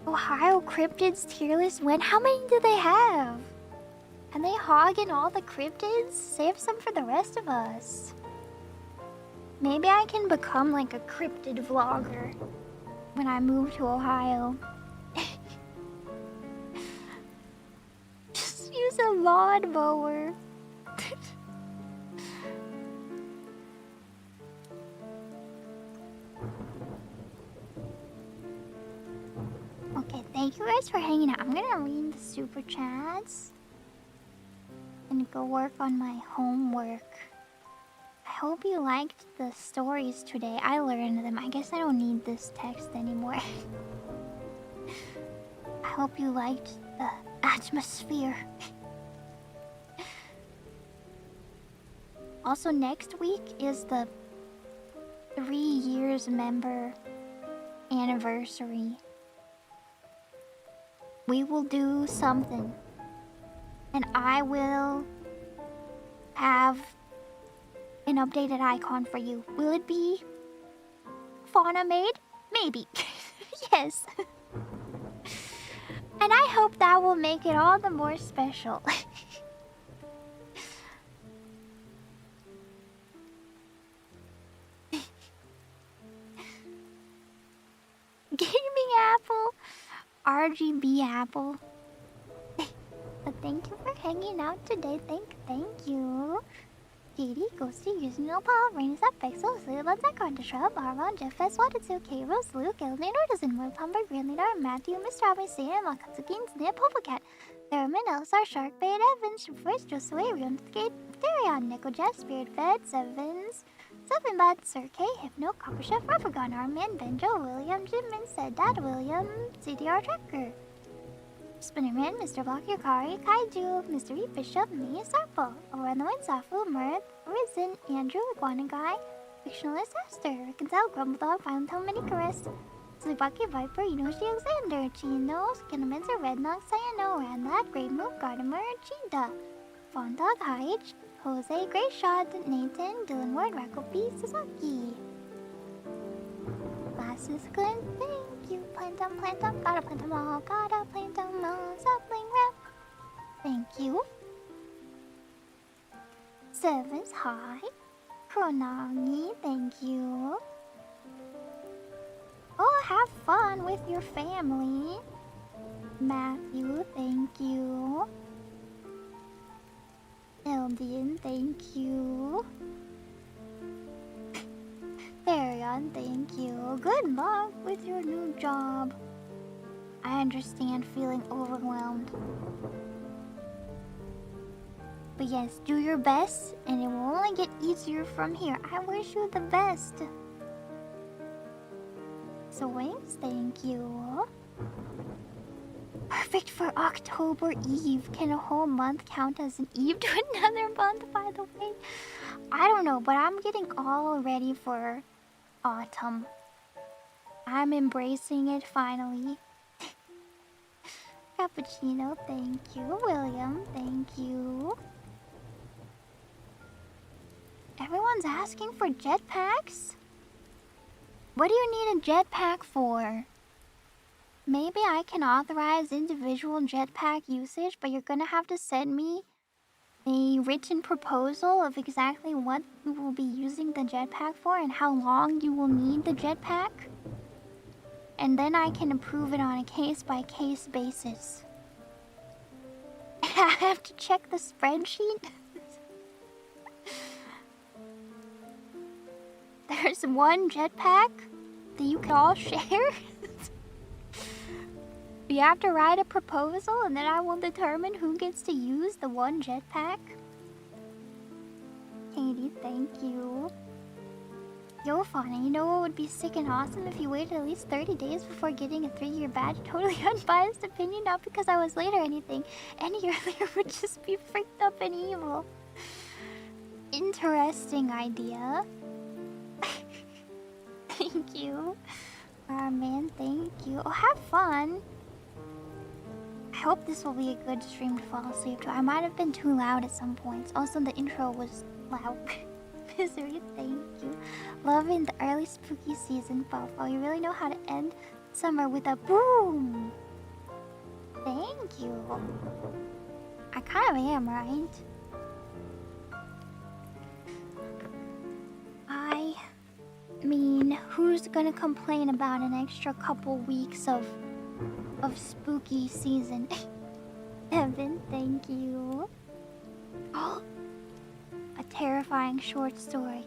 Ohio cryptids tier list when? How many do they have? Can they hog in all the cryptids? Save some for the rest of us. Maybe I can become like a cryptid vlogger when I move to Ohio. Just use a lawnmower. Okay, thank you guys for hanging out. I'm gonna read the super chats and go work on my homework. I hope you liked the stories today. I learned them. I guess I don't need this text anymore. I hope you liked the atmosphere. Also, next week is the 3 years member anniversary. We will do something. And I will have an updated icon for you. Will it be Fauna made? Maybe. Yes. And I hope that will make it all the more special. Gaming apple. RGB apple. But thank you for hanging out today. Thank you. Katie, Ghosty, using no Paul, Rain's up, Pixel, Slue, Let's Icon to Shrub, Arvon, Jeff S, Watatsu, K, Rose, Luke, Elmator, Dozen, World, Humber, Green Leader, Matthew, Mr. Abby, Sam, Makatsuki, Snip, Popocat, Thurman, Elsar, Shark Bait, Evans, First, Josue, Rionscape, Therion, Nico Jess, Spirit Fed, Sevens, Sevenbot, Sir K, Hypno, Copper Chef, Ruffagon, Armin, Benjo, William, Jimmin, Said Dad, William, CDR Tracker. Spinnerman, Mr. Block Yukari, Kaiju, Mr. E. Bishop, Mia Sarple, Around the Wind, Safu, Mirth, Risen, Andrew, Iguana Guy, Fictionalist Esther, Reconcile, Grumbledog, Final Tone, Mini Caress, Tsubaki Viper, Inoshi Alexander, Chino, Skinnamancer, Red Knox, Sayano, Randlad, Great Move, Gardener, Cheetah, Fondog, Hyde, Jose, Great Shot, Nathan, Dylan Ward, Rakopi, Sasaki. Glasses, Clint, thank you. Plant them, gotta plant them all, sapling rep. Thank you. Sevens, hi. Kronagi, thank you. Oh, have fun with your family. Matthew, thank you. Eldian, thank you. Therion, thank you. Good luck with your new job. I understand feeling overwhelmed. But yes, do your best, and it will only get easier from here. I wish you the best. So Wings, thank you. Perfect for October Eve. Can a whole month count as an eve to another month, by the way? I don't know, but I'm getting all ready for autumn. I'm embracing it finally. Cappuccino, thank you. William, thank you. Everyone's asking for jetpacks? What do you need a jetpack for? Maybe I can authorize individual jetpack usage, but you're gonna have to send me a written proposal of exactly what you will be using the jetpack for and how long you will need the jetpack. And then I can approve it on a case-by-case basis. I have to check the spreadsheet. There's one jetpack that you can all share. You have to write a proposal and then I will determine who gets to use the one jetpack. Katie, thank you. Yo, Fauna, you know what would be sick and awesome if you waited at least 30 days before getting a 3-year badge? Totally unbiased opinion, not because I was late or anything. Any earlier would just be freaked up and evil. Interesting idea. Thank you. Man, thank you. Oh, have fun. I hope this will be a good stream to fall asleep to. I might have been too loud at some points. Also, the intro was loud. Misery, thank you. Loving the early spooky season, Fofo. You really know how to end summer with a boom. Thank you. I kind of am, right? I mean, who's gonna complain about an extra couple weeks of spooky season? Evan, thank you. Oh, a terrifying short story.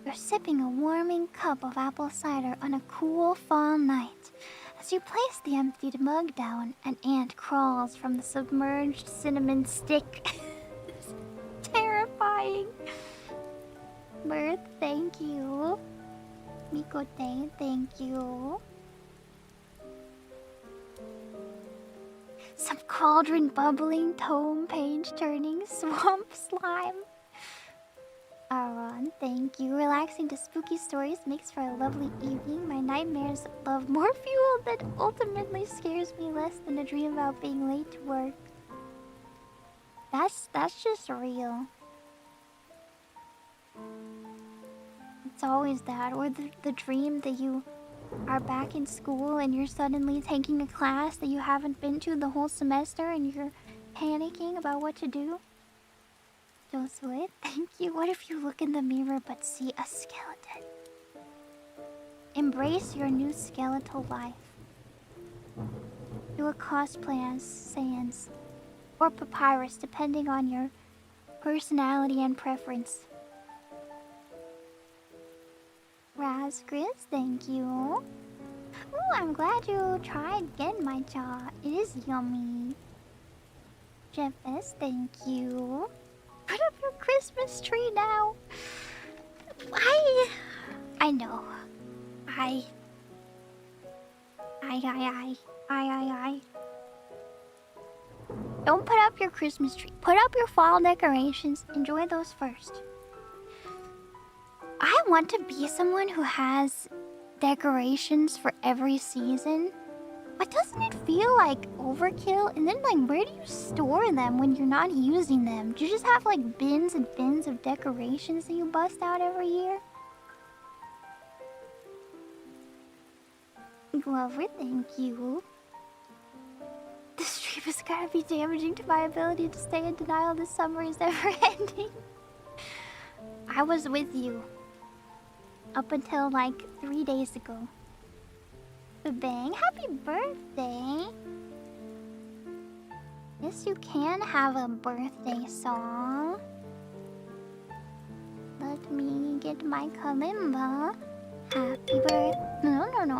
You're sipping a warming cup of apple cider on a cool fall night. As you place the emptied mug down, an ant crawls from the submerged cinnamon stick. Terrifying. Mirth, thank you. Mikote, thank you. Some cauldron bubbling, tome page turning, swamp slime. Aaron, thank you. Relaxing to spooky stories makes for a lovely evening. My nightmares love more fuel that ultimately scares me less than a dream about being late to work. That's just real. It's always that, or the dream that you are back in school and you're suddenly taking a class that you haven't been to the whole semester and you're panicking about what to do. Josue, thank you. What if you look in the mirror but see a skeleton? Embrace your new skeletal life. Do a cosplay as Sans or Papyrus depending on your personality and preference. Razgriz, thank you. Ooh, I'm glad you tried Genmaicha. It is yummy. Jeffes, thank you. Put up your Christmas tree now. I know. I. Don't put up your Christmas tree. Put up your fall decorations. Enjoy those first. I want to be someone who has decorations for every season. But doesn't it feel like overkill? And then, like, where do you store them when you're not using them? Do you just have, like, bins and bins of decorations that you bust out every year? Glover, thank you. This stream is gonna be damaging to my ability to stay in denial. This summer is never ending. I was with you. Up until like 3 days ago. Bang, happy birthday! Yes, you can have a birthday song. Let me get my kalimba. Happy birthday. No.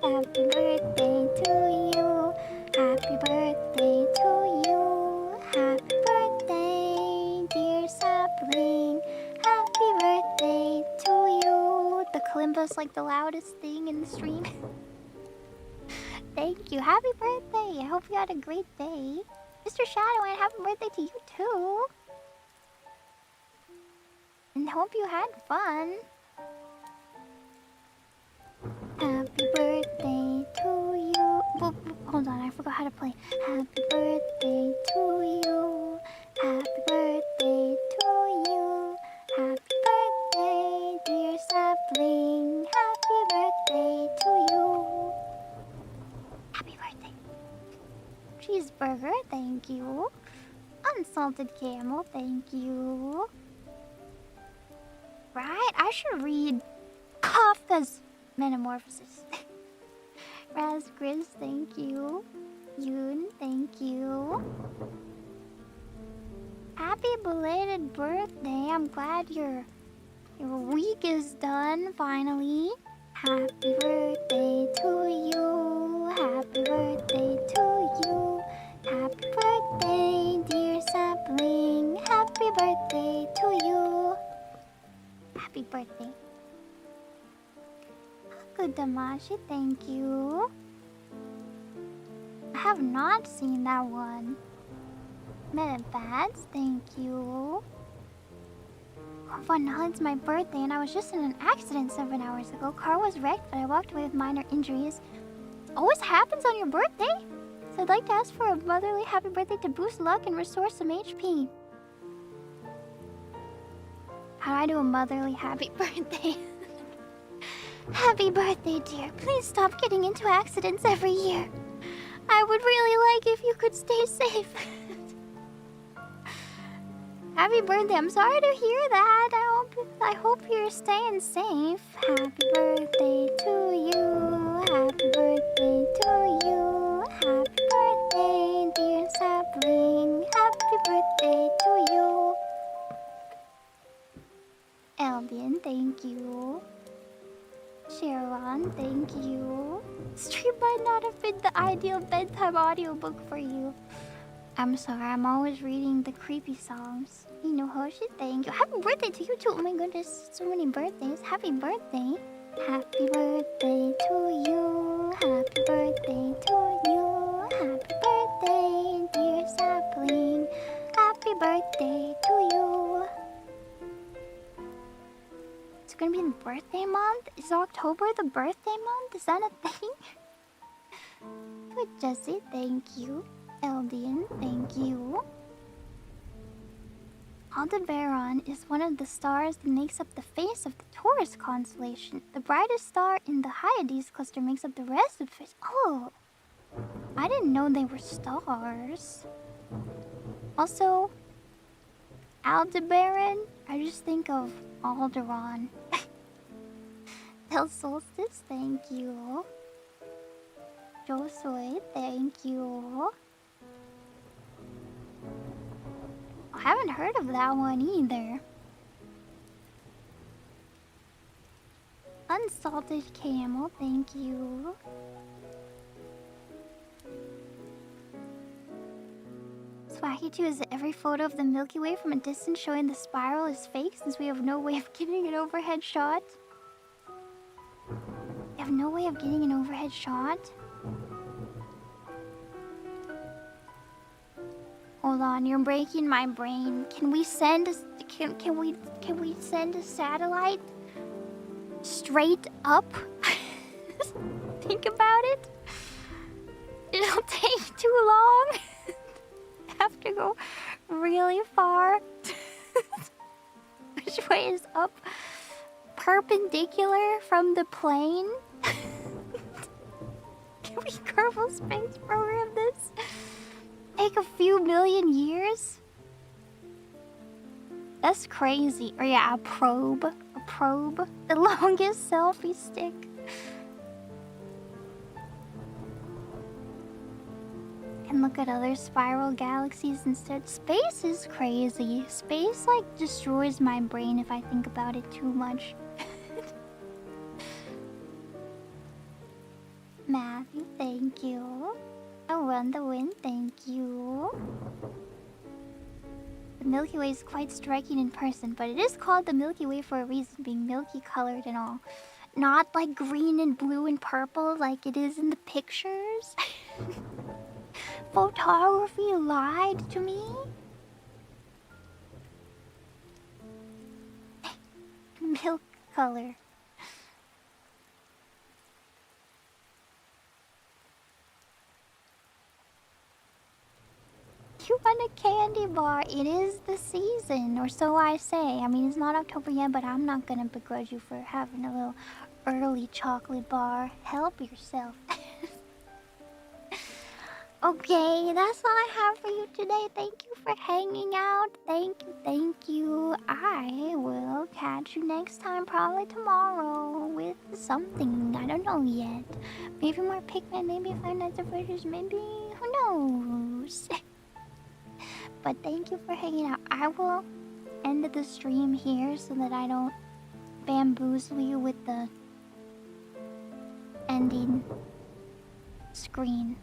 Happy birthday to you. Happy birthday to you. Happy birthday, dear sapling. Happy birthday to you. The kalimba's like the loudest thing in the stream. Thank you. Happy birthday. I hope you had a great day. Mr. Shadow, and happy birthday to you too. And hope you had fun. Happy birthday to you. Hold on, I forgot how to play. Happy birthday to you. Happy birthday to you. Happy birthday, dear sapling. Happy birthday to you. Happy birthday. Cheeseburger, thank you. Unsalted camel, thank you. Right? I should read Kafka's Metamorphosis. Razgriz, thank you. Yoon, thank you. Happy belated birthday. I'm glad your week is done finally. Happy birthday to you. Happy birthday to you. Happy birthday, dear sapling. Happy birthday to you. Happy birthday. Nanashi, thank you. I have not seen that one. Metabads, thank you. Oh, fun, it's my birthday and I was just in an accident 7 hours ago. Car was wrecked, but I walked away with minor injuries. Always happens on your birthday? So I'd like to ask for a motherly happy birthday to boost luck and restore some HP. How do I do a motherly happy birthday? Happy birthday, dear. Please stop getting into accidents every year. I would really like if you could stay safe. Happy birthday. I'm sorry to hear that. I hope you're staying safe. Happy birthday to you. Happy birthday to you. Happy birthday, dear sapling. Happy birthday to you. Albion, thank you. Sharon, thank you. Stream might not have been the ideal bedtime audiobook for you. I'm sorry, I'm always reading the creepy songs. Hoshi, thank you. Happy birthday to you too. Oh my goodness, so many birthdays. Happy birthday. Happy birthday to you. Happy birthday to you. Happy birthday, dear sapling. Happy birthday to you. It's gonna be the birthday month? Is October the birthday month? Is that a thing? Good Jesse, thank you. Eldian, thank you. Aldebaran is one of the stars that makes up the face of the Taurus constellation. The brightest star in the Hyades cluster makes up the rest of the face. Oh, I didn't know they were stars. Also, Aldebaran, I just think of Alderaan. Del Solstice, thank you. Josue, thank you. I haven't heard of that one either. Unsalted Camel, thank you. Swaggy 2 is every photo of the Milky Way from a distance showing the spiral is fake since we have no way of getting an overhead shot. We have no way of getting an overhead shot? Hold on, you're breaking my brain. Can we send a can we send a satellite straight up? Think about it. It'll take too long. Have to go really far. Which way is up? Perpendicular from the plane? Can we Kerbal Space Program this? Take a few million years? That's crazy. Or yeah, a probe. A probe. The longest selfie stick. And look at other spiral galaxies instead. Space is crazy. Space like destroys my brain if I think about it too much. Matthew, thank you. Around the Wind, thank you. The Milky Way is quite striking in person, but it is called the Milky Way for a reason, being milky colored and all. Not like green and blue and purple like it is in the pictures. Photography lied to me. Milk color. You want a candy bar? It is the season, or so I say. I mean, it's not October yet, but I'm not gonna begrudge you for having a little early chocolate bar. Help yourself. Okay, that's all I have for you today. Thank you for hanging out. Thank you. I will catch you next time, probably tomorrow, with something. I don't know yet. Maybe more Pikmin, maybe Five Nights at Freddy's, maybe... who knows? But thank you for hanging out. I will end the stream here so that I don't bamboozle you with the ending screen.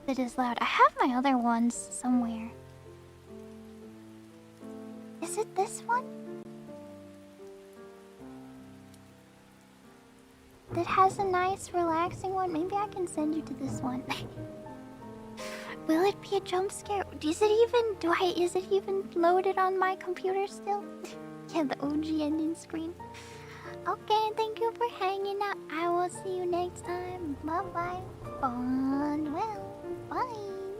It is loud. I have my other ones somewhere. Is it this one? that has a nice, relaxing one. Maybe I can send you to this one. Will it be a jump scare? Is it even loaded on my computer still? Yeah, the OG ending screen. Okay, thank you for hanging out. I will see you next time. Bye bye. Fun well. Bye.